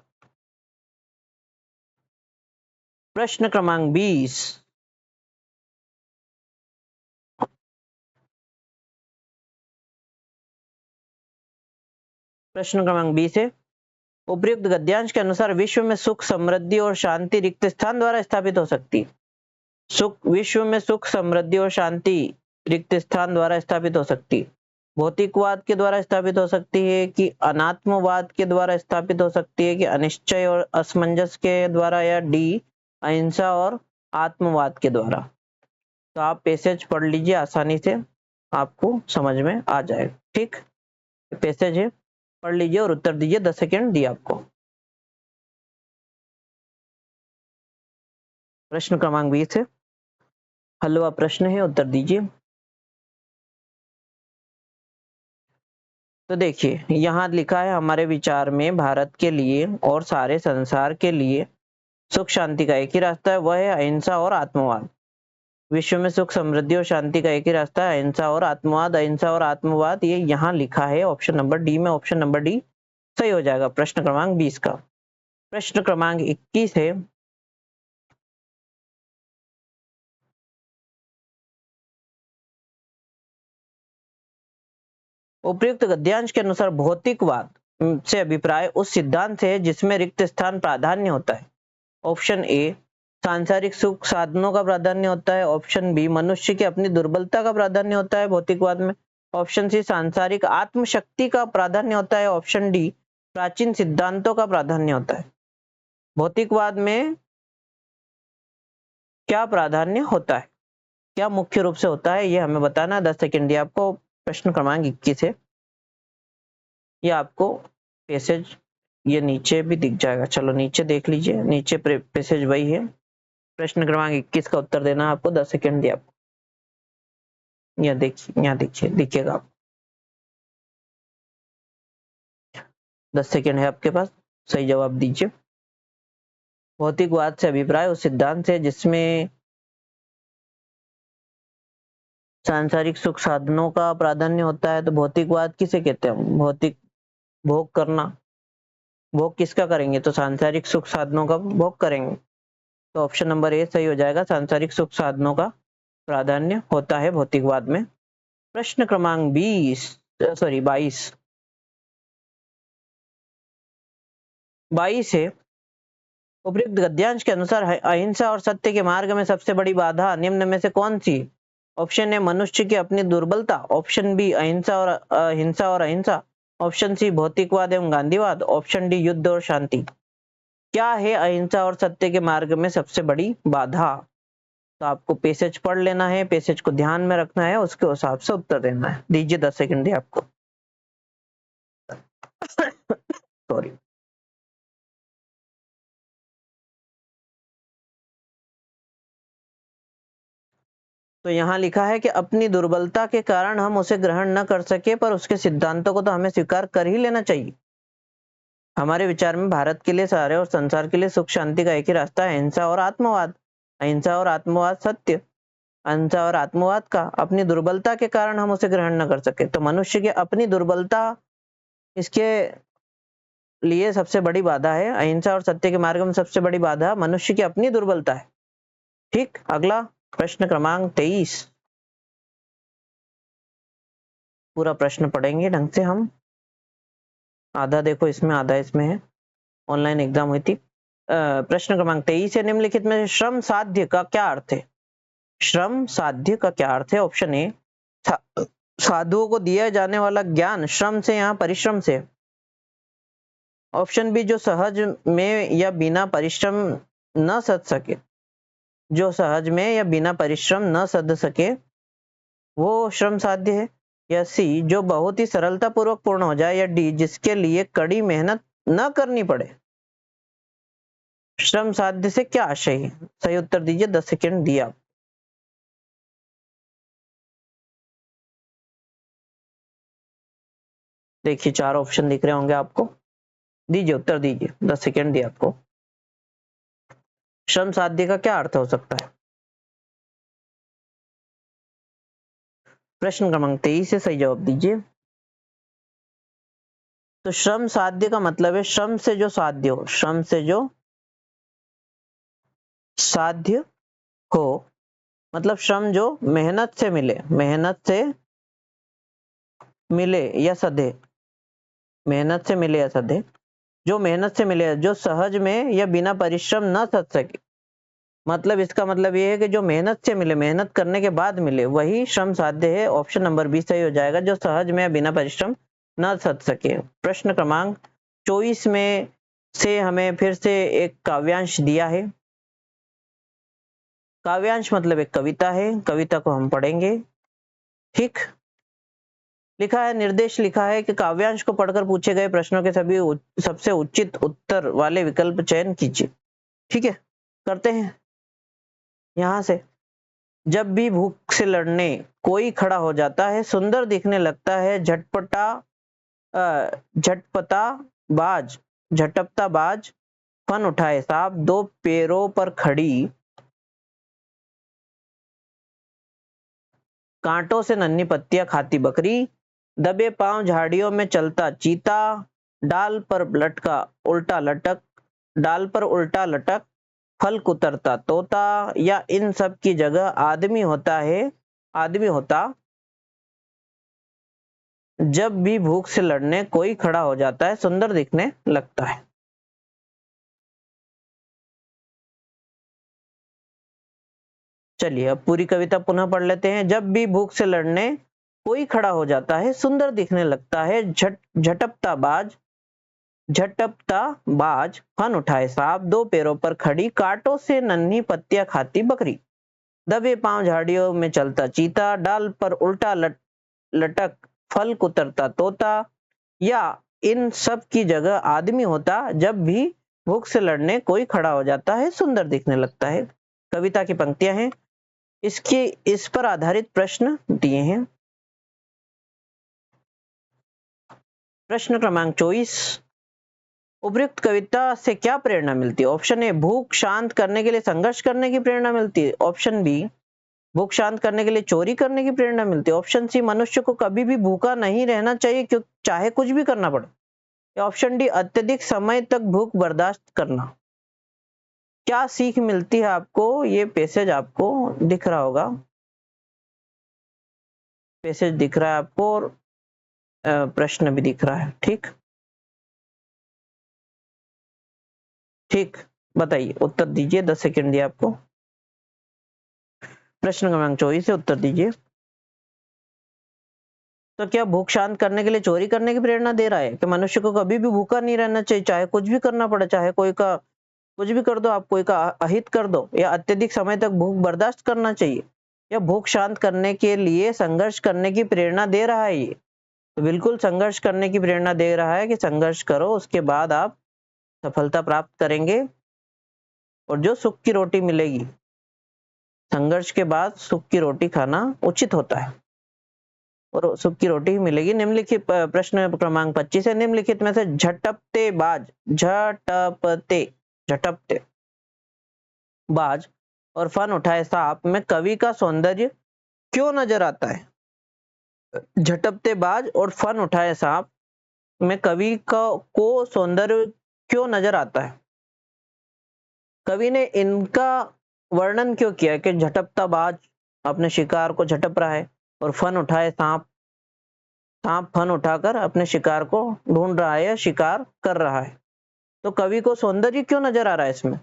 Speaker 1: प्रश्न क्रमांक 20। प्रश्न क्रमांक 20 है, उपयुक्त गद्यांश के अनुसार विश्व में सुख, समृद्धि और शांति रिक्त स्थान द्वारा स्थापित हो सकती है। विश्व में सुख, समृद्धि और शांति रिक्त स्थान द्वारा स्थापित हो सकती है। भौतिकवाद के द्वारा स्थापित हो सकती है कि अनात्मवाद के द्वारा स्थापित हो सकती है कि अनिश्चय और असमंजस के द्वारा, या डी अहिंसा और आत्मवाद के द्वारा। तो आप पैसेज पढ़ लीजिए, आसानी से आपको समझ में आ जाएगा। ठीक, पैसेज है, पढ़ लीजिए और उत्तर दीजिए। 10 सेकेंड दिए आपको। प्रश्न क्रमांक 20 है, हलवा प्रश्न है, उत्तर दीजिए। तो देखिए यहाँ लिखा है, हमारे विचार में भारत के लिए और सारे संसार के लिए सुख शांति का एक ही रास्ता है, वह है अहिंसा और आत्मवाद। विश्व में सुख, समृद्धि और शांति का एक ही रास्ता है, अहिंसा और आत्मवाद। अहिंसा और आत्मवाद ये यहाँ लिखा है ऑप्शन नंबर डी में। ऑप्शन नंबर डी सही हो जाएगा प्रश्न क्रमांक 20 का। प्रश्न क्रमांक 21 है, उपयुक्त गद्यांश के अनुसार भौतिकवाद से अभिप्राय उस सिद्धांत से है जिसमें रिक्त स्थान प्राधान्य होता है। ऑप्शन ए सांसारिक सुख साधनों का प्राधान्य होता है। ऑप्शन बी मनुष्य की अपनी दुर्बलता का प्राधान्य होता है भौतिकवाद में। ऑप्शन सी सांसारिक आत्मशक्ति का प्राधान्य होता है। ऑप्शन डी प्राचीन सिद्धांतों का प्राधान्य होता है। भौतिकवाद में क्या प्राधान्य होता है, क्या मुख्य रूप से होता है, ये हमें बताना है। 10 सेकेंड दिया आपको। प्रश्न क्रमांक 21 है, ये आपको पैसेज ये नीचे भी दिख जाएगा। चलो नीचे देख लीजिए, नीचे पैसेज वही है। प्रश्न क्रमांक 21 का उत्तर देना है आपको। 10 सेकेंड दिया आपको। यहाँ देखिए, यहाँ देखिए, दिखेगा आपको। 10 सेकेंड है आपके पास, सही जवाब दीजिए। भौतिकवाद से अभिप्राय उस सिद्धांत से जिसमें सांसारिक सुख साधनों का प्राधान्य होता है। तो भौतिकवाद किसे कहते हैं? भौतिक भोग करना। भोग किसका करेंगे? तो सांसारिक सुख साधनों का भोग करेंगे। तो ऑप्शन नंबर ए सही हो जाएगा, सांसारिक सुख साधनों का प्राधान्य होता है भौतिकवाद में। प्रश्न क्रमांक 22 है, उपयुक्त गद्यांश के अनुसार अहिंसा और सत्य के मार्ग में सबसे बड़ी बाधा निम्न में से कौन सी? ऑप्शन ए मनुष्य की अपनी दुर्बलता। ऑप्शन बी अहिंसा और अहिंसा। ऑप्शन सी भौतिकवाद एवं गांधीवाद। ऑप्शन डी युद्ध और शांति। क्या है अहिंसा और सत्य के मार्ग में सबसे बड़ी बाधा? तो आपको पैसेज पढ़ लेना है, पैसेज को ध्यान में रखना है, उसके हिसाब से उत्तर देना है। दीजिए 10 सेकंड दिए आपको। सॉरी। तो यहाँ लिखा है कि अपनी दुर्बलता के कारण हम उसे ग्रहण न कर सके, पर उसके सिद्धांतों को तो हमें स्वीकार कर ही लेना चाहिए। हमारे विचार में भारत के लिए, सारे और संसार के लिए सुख शांति का एक ही रास्ता है, अहिंसा और आत्मवाद। अहिंसा और आत्मवाद सत्य। अहिंसा और आत्मवाद का अपनी दुर्बलता के कारण हम उसे ग्रहण न कर सके। तो मनुष्य की अपनी दुर्बलता इसके लिए सबसे बड़ी बाधा है। अहिंसा और सत्य के मार्ग में सबसे बड़ी बाधा मनुष्य की अपनी दुर्बलता है। ठीक, अगला प्रश्न क्रमांक 23। पूरा प्रश्न पढ़ेंगे ढंग से हम। आधा देखो इसमें, आधा इसमें है। ऑनलाइन एग्जाम हुई थी। प्रश्न क्रमांक 23 है, निम्नलिखित में श्रम साध्य का क्या अर्थ है? श्रम साध्य का क्या अर्थ है? ऑप्शन ए साधुओं को दिया जाने वाला ज्ञान श्रम से, यहाँ परिश्रम से। ऑप्शन बी जो सहज में या बिना परिश्रम न सध सके, जो सहज में या बिना परिश्रम न सध सके वो श्रम साध्य है। या सी जो बहुत ही सरलता पूर्वक पूर्ण हो जाए। या डी जिसके लिए कड़ी मेहनत न करनी पड़े। श्रम साध्य से क्या आशय है? सही उत्तर दीजिए। 10 सेकेंड दिया। देखिए 4 ऑप्शन दिख रहे होंगे आपको, दीजिए उत्तर दीजिए। 10 सेकेंड दिया आपको। श्रम साध्य का क्या अर्थ हो सकता है? प्रश्न क्रमांक 23 से सही जवाब दीजिए। तो श्रम साध्य का मतलब है श्रम से जो साध्य हो, श्रम से जो साध्य हो, मतलब श्रम जो मेहनत से मिले, मेहनत से मिले या सधे, मेहनत से मिले या सधे, जो मेहनत से मिले, जो सहज में या बिना परिश्रम न सध सके। मतलब इसका मतलब ये है कि जो मेहनत से मिले, मेहनत करने के बाद मिले, वही श्रम साध्य है। ऑप्शन नंबर बी सही हो जाएगा, जो सहज में या बिना परिश्रम न सध सके। प्रश्न क्रमांक 24 में से हमें फिर से एक काव्यांश दिया है। काव्यांश मतलब एक कविता है, कविता को हम पढ़ेंगे। ठीक, लिखा है, निर्देश लिखा है कि काव्यांश को पढ़कर पूछे गए प्रश्नों के सबसे उचित उत्तर वाले विकल्प चयन कीजिए। ठीक है, करते हैं यहां से। जब भी भूख से लड़ने कोई खड़ा हो जाता है, सुंदर दिखने लगता है, झटपटा बाज, झटपटा बाज, फन उठाए साहब, दो पैरों पर खड़ी, कांटों से नन्ही पत्तियां खाती बकरी, दबे पांव झाड़ियों में चलता चीता, डाल पर लटका उल्टा लटक, डाल पर उल्टा लटक, फल कुतरता तोता, या इन सब की जगह आदमी होता है, आदमी होता, जब भी भूख से लड़ने कोई खड़ा हो जाता है, सुंदर दिखने लगता है। चलिए अब पूरी कविता पुनः पढ़ लेते हैं। जब भी भूख से लड़ने कोई खड़ा हो जाता है, सुंदर दिखने लगता है, झटपटा बाज, झटपटा बाज, फन उठाए साहब, दो पैरों पर खड़ी, कांटों से नन्ही पत्तियां खाती बकरी, दबे पांव झाड़ियों में चलता चीता, डाल पर उल्टा लटक, फल कुतरता तोता, या इन सब की जगह आदमी होता, जब भी भूख से लड़ने कोई खड़ा हो जाता है, सुंदर दिखने लगता है। कविता की पंक्तियां हैं, इसके इस पर आधारित प्रश्न दिए हैं। प्रश्न क्रमांक 24, उपर्युक्त कविता से क्या प्रेरणा मिलती है? ऑप्शन ए, भूख शांत करने के लिए संघर्ष करने की प्रेरणा मिलती है। ऑप्शन बी, भूख शांत करने के लिए चोरी करने की प्रेरणा मिलती है। ऑप्शन सी, मनुष्य को कभी भी भूखा नहीं रहना चाहिए, क्यों चाहे कुछ भी करना पड़े। या ऑप्शन डी, अत्यधिक समय तक भूख बर्दाश्त करना। क्या सीख मिलती है आपको? ये पैसेज आपको दिख रहा होगा, पैसेज दिख रहा है आपको, और प्रश्न भी दिख रहा है। ठीक ठीक, बताइए, उत्तर दीजिए, 10 सेकंड दिए आपको। प्रश्न क्रमांक 24 से उत्तर दीजिए। तो क्या भूख शांत करने के लिए चोरी करने की प्रेरणा दे रहा है कि मनुष्य को कभी भी भूखा नहीं रहना चाहिए, चाहे कुछ भी करना पड़े, चाहे कोई का कुछ भी कर दो, आप कोई का अहित कर दो, या अत्यधिक समय तक भूख बर्दाश्त करना चाहिए, या भूख शांत करने के लिए संघर्ष करने की प्रेरणा दे रहा है? ये तो बिल्कुल संघर्ष करने की प्रेरणा दे रहा है कि संघर्ष करो, उसके बाद आप सफलता प्राप्त करेंगे, और जो सुख की रोटी मिलेगी, संघर्ष के बाद सुख की रोटी खाना उचित होता है, और सुख की रोटी ही मिलेगी। निम्नलिखित प्रश्न क्रमांक 25 है, निम्नलिखित में से झटपटे बाज, झटपटे, झटपटे बाज और फन उठाए सांप में कवि का सौंदर्य क्यों नजर आता है? झटपटे बाज और फन उठाए सांप में कवि को सौंदर्य क्यों नजर आता है? कवि ने इनका वर्णन क्यों किया है कि झटपटा बाज अपने शिकार को झटप रहा है, और फन उठाए सांप, सांप फन उठाकर अपने शिकार को ढूंढ रहा है या शिकार कर रहा है। तो कवि को सौंदर्य क्यों नजर आ रहा है इसमें?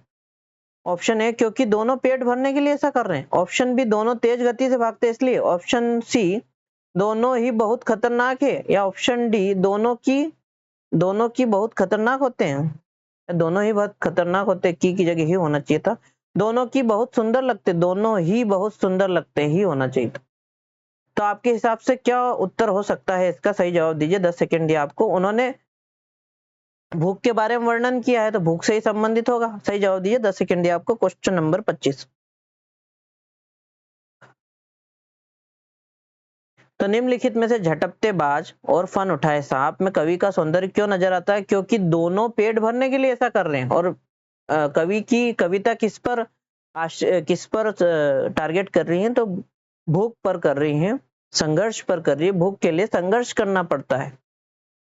Speaker 1: ऑप्शन ए, क्योंकि दोनों पेट भरने के लिए ऐसा कर रहे हैं। ऑप्शन बी, दोनों तेज गति से भागते इसलिए। ऑप्शन सी, दोनों ही बहुत खतरनाक है। या ऑप्शन डी, दोनों की बहुत खतरनाक होते हैं। दोनों ही बहुत खतरनाक होते, की जगह ही होना चाहिए था। दोनों की बहुत सुंदर लगते, दोनों ही बहुत सुंदर लगते ही होना चाहिए था। तो आपके हिसाब से क्या उत्तर हो सकता है इसका? सही जवाब दीजिए, 10 सेकंड दिया आपको। उन्होंने भूख के बारे में वर्णन किया है, तो भूख से ही संबंधित होगा। सही जवाब दीजिए, 10 सेकंड दिया आपको। क्वेश्चन नंबर 25, तो निम्नलिखित में से झटपटे बाज और फन उठाए सांप में कवि का सौंदर्य क्यों नजर आता है? क्योंकि दोनों पेट भरने के लिए ऐसा कर रहे हैं। और कवि की कविता किस पर टारगेट कर रही है? तो भूख पर कर रही है, संघर्ष पर कर रही है। भूख के लिए संघर्ष करना पड़ता है,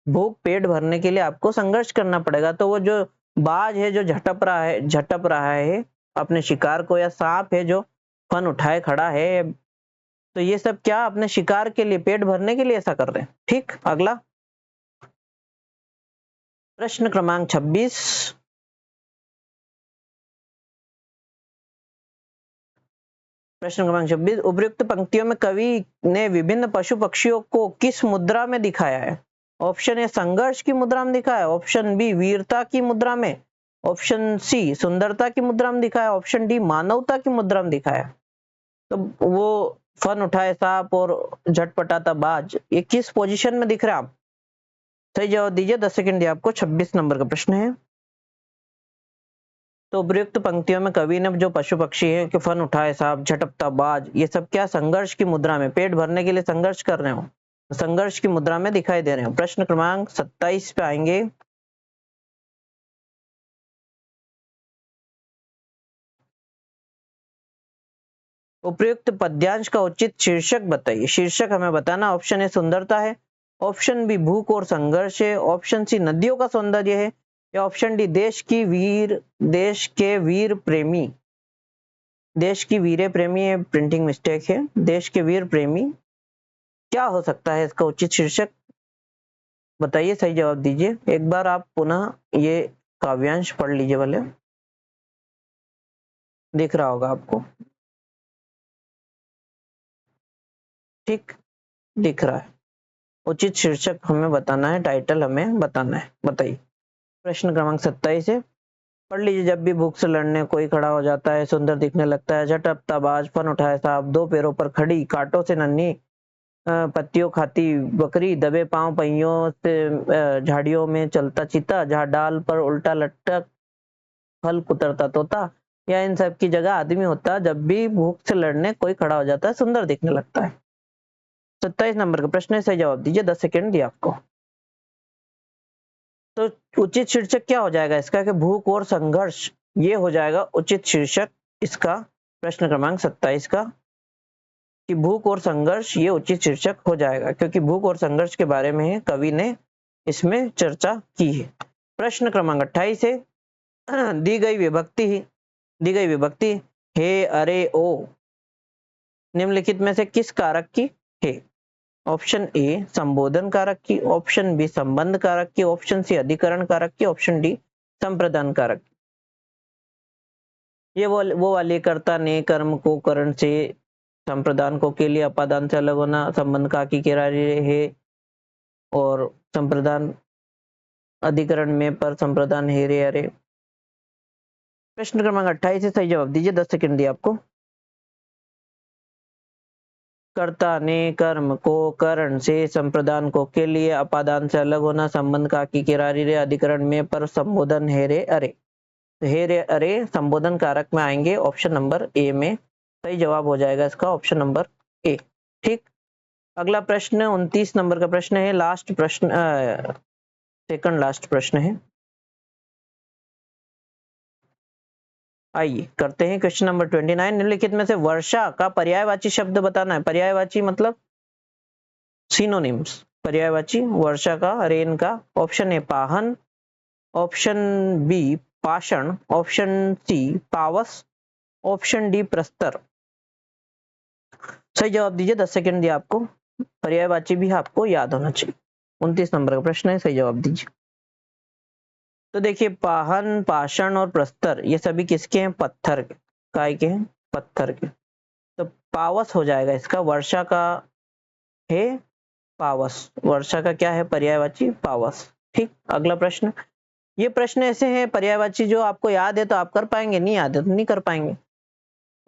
Speaker 1: भूख पेट भरने के लिए आपको संघर्ष करना पड़ेगा। तो वो जो बाज है जो झटप रहा है अपने शिकार को, या सांप है जो फन उठाए खड़ा है, तो ये सब क्या अपने शिकार के लिए, पेट भरने के लिए ऐसा कर रहे हैं। ठीक, अगला प्रश्न क्रमांक 26। प्रश्न क्रमांक 26, उपयुक्त पंक्तियों में कवि ने विभिन्न पशु पक्षियों को किस मुद्रा में दिखाया है? ऑप्शन ए संघर्ष की मुद्रा में दिखाया, ऑप्शन बी वीरता की मुद्रा में, ऑप्शन सी सुंदरता की मुद्रा में दिखाया, ऑप्शन डी मानवता की मुद्रा में दिखाया। तो वो फन उठाए सांप और झटपटाता बाज, ये किस पोजीशन में दिख रहा है आप? सही जवाब दीजिए, 10 सेकंड दिया आपको। 26 नंबर का प्रश्न है। तो उपयुक्त पंक्तियों में कवि ने जो पशु पक्षी है कि फन उठाए सांप, झटपटा बाज, ये सब क्या संघर्ष की मुद्रा में, पेट भरने के लिए संघर्ष कर रहे हो, संघर्ष की मुद्रा में दिखाई दे रहे हो। प्रश्न क्रमांक 27 पे आएंगे। उपयुक्त पद्यांश का उचित शीर्षक बताइए। शीर्षक हमें बताना, ऑप्शन ए सुंदरता है, ऑप्शन बी भूख और संघर्ष है, ऑप्शन सी नदियों का सौंदर्य है, या ऑप्शन डी देश के वीर प्रेमी। देश की वीर प्रेमी है, प्रिंटिंग मिस्टेक है, देश के वीर प्रेमी क्या हो सकता है इसका उचित शीर्षक? बताइए, सही जवाब दीजिए। एक बार आप पुनः ये काव्यांश पढ़ लीजिए भले, दिख रहा होगा आपको। ठीक, दिख रहा है। उचित शीर्षक हमें बताना है, टाइटल हमें बताना है, बताइए। प्रश्न क्रमांक 27 है, पढ़ लीजिए। जब भी भूख से लड़ने कोई खड़ा हो जाता है, सुंदर दिखने लगता है, झटपटा बाज, फन उठाए साहब, दो पैरों पर खड़ी, कांटों से नन्ही पत्तियों खाती बकरी, दबे पांव पहियों से झाड़ियों में चलता चीता, जहाँ डाल पर उल्टा लटक फल कुतरता तोता, या इन सब की जगह आदमी होता, जब भी भूख से लड़ने कोई खड़ा हो जाता है, सुंदर दिखने लगता है। 27 नंबर का प्रश्न है, सही जवाब दीजिए, 10 सेकंड दिया आपको। तो उचित शीर्षक क्या हो जाएगा इसका? कि भूख और संघर्ष, ये हो जाएगा उचित शीर्षक इसका, प्रश्न क्रमांक 27 का, कि भूख और संघर्ष ये उचित शीर्षक हो जाएगा, क्योंकि भूख और संघर्ष के बारे में कवि ने इसमें चर्चा की है। प्रश्न क्रमांक 28 है, दी गई विभक्ति हे, अरे, ओ निम्नलिखित में से किस कारक की है? ऑप्शन ए संबोधन कारक की, ऑप्शन बी संबंध कारक की, ऑप्शन सी अधिकरण कारक की, ऑप्शन डी संप्रदान कारक की। ये वो वाली कर्ता ने कर्म को करण से, संप्रदान को के लिए, अपादान से अलग होना, संबंध का की किरारी है, और संप्रदान अधिकरण में पर संप्रदान है रे अरे। प्रश्न क्रमांक 28 से सही जवाब दीजिए, 10 सेकंड दिए आपको। कर्ता ने कर्म को करण से, संप्रदान को के लिए, अपादान से अलग होना, संबंध का की किरारी रे, अधिकरण में पर संबोधन है रे अरे। तो हे रे अरे संबोधन कारक में आएंगे, ऑप्शन नंबर ए में सही जवाब हो जाएगा इसका, ऑप्शन नंबर ए। ठीक, अगला प्रश्न 29 नंबर का प्रश्न है, लास्ट प्रश्न, सेकंड लास्ट प्रश्न है। आइए करते हैं क्वेश्चन नंबर 29। निम्नलिखित में से वर्षा का पर्यायवाची शब्द बताना है। पर्यायवाची मतलब सिनोनिम्स, पर्यायवाची वर्षा का, रेन का। ऑप्शन ए पाहन, ऑप्शन बी पाषण, ऑप्शन सी पावस, ऑप्शन डी प्रस्तर। सही जवाब दीजिए, 10 सेकंड दिया आपको। पर्यायवाची भी आपको याद होना चाहिए। 29 नंबर का प्रश्न है, सही जवाब दीजिए। तो देखिए, पाहन, पाषण और प्रस्तर ये सभी किसके हैं? पत्थर के। काय के हैं? पत्थर के। तो पावस हो जाएगा इसका, वर्षा का है पावस, वर्षा का क्या है पर्यायवाची? पावस। ठीक, अगला प्रश्न। ये प्रश्न ऐसे हैं पर्यायवाची जो आपको याद है तो आप कर पाएंगे, नहीं याद है तो नहीं कर पाएंगे।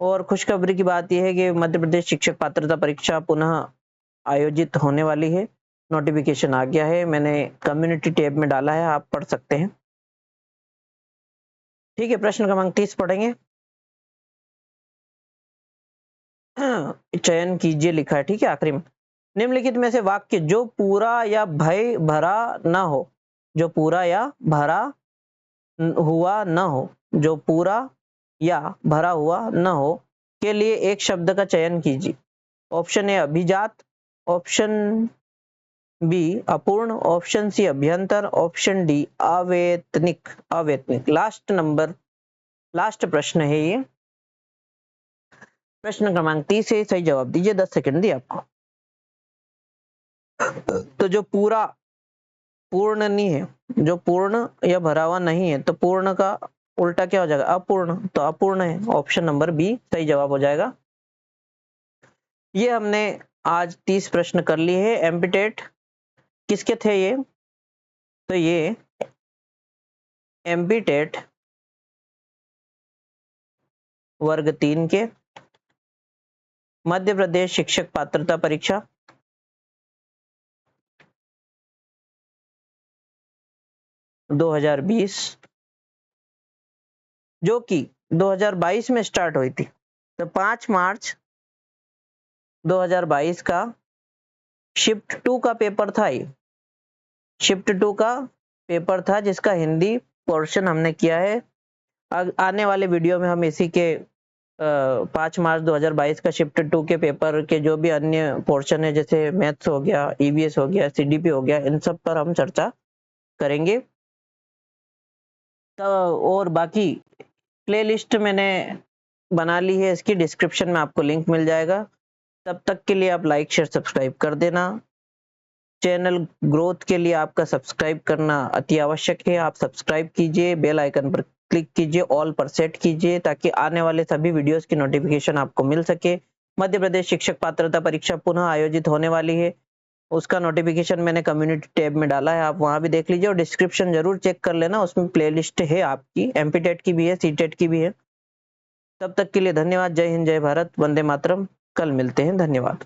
Speaker 1: और खुशखबरी की बात यह है कि मध्य प्रदेश शिक्षक पात्रता परीक्षा पुनः आयोजित होने वाली है। नोटिफिकेशन आ गया है, मैंने कम्युनिटी टैब में डाला है, आप पढ़ सकते हैं। ठीक है, प्रश्न क्रमांक 30 पढ़ेंगे। चयन कीजिए लिखा है, ठीक है, आखिरी में। निम्नलिखित में से वाक्य जो पूरा या भय भरा न हो, जो पूरा या भरा हुआ न हो, जो पूरा या भरा हुआ न हो के लिए एक शब्द का चयन कीजिए। ऑप्शन ए अभिजात, ऑप्शन बी अपूर्ण, ऑप्शन सी अभ्यंतर, ऑप्शन डी अवैतनिक। अवैतनिक लास्ट प्रश्न है ये। प्रश्न क्रमांक 30 है, सही जवाब दीजिए। 10 सेकंड दिए आपको। तो जो पूर्ण नहीं है, जो पूर्ण या भरा हुआ नहीं है, तो पूर्ण का उल्टा क्या हो जाएगा? अपूर्ण। तो अपूर्ण है, ऑप्शन नंबर बी सही जवाब हो जाएगा। ये हमने आज 30 प्रश्न कर लिए हैं। एम्पिटेट किसके थे ये? तो ये एम्पिटेट वर्ग 3 के मध्य प्रदेश शिक्षक पात्रता परीक्षा 2020 जो कि 2022 में स्टार्ट हुई थी। तो 5 मार्च 2022 का शिफ्ट 2 का पेपर था। ये शिफ्ट 2 का पेपर था जिसका हिंदी पोर्शन हमने किया है। आने वाले वीडियो में हम इसी के 5 मार्च 2022 का शिफ्ट 2 के पेपर के जो भी अन्य पोर्शन है, जैसे मैथ्स हो गया, ईवीएस हो गया, सीडीपी हो गया, इन सब पर हम चर्चा करेंगे। तो और बाकी प्लेलिस्ट मैंने बना ली है, इसकी डिस्क्रिप्शन में आपको लिंक मिल जाएगा। तब तक के लिए आप लाइक शेयर सब्सक्राइब कर देना। चैनल ग्रोथ के लिए आपका सब्सक्राइब करना अति आवश्यक है। आप सब्सक्राइब कीजिए, बेल आइकन पर क्लिक कीजिए, ऑल पर सेट कीजिए, ताकि आने वाले सभी वीडियोस की नोटिफिकेशन आपको मिल सके। मध्य प्रदेश शिक्षक पात्रता परीक्षा पुनः आयोजित होने वाली है, उसका नोटिफिकेशन मैंने कम्युनिटी टैब में डाला है, आप वहां भी देख लीजिए। और डिस्क्रिप्शन जरूर चेक कर लेना, उसमें प्लेलिस्ट है आपकी, एमपीटेट की भी है, सीटेट की भी है। तब तक के लिए धन्यवाद। जय हिंद, जय भारत, वंदे मातरम। कल मिलते हैं, धन्यवाद।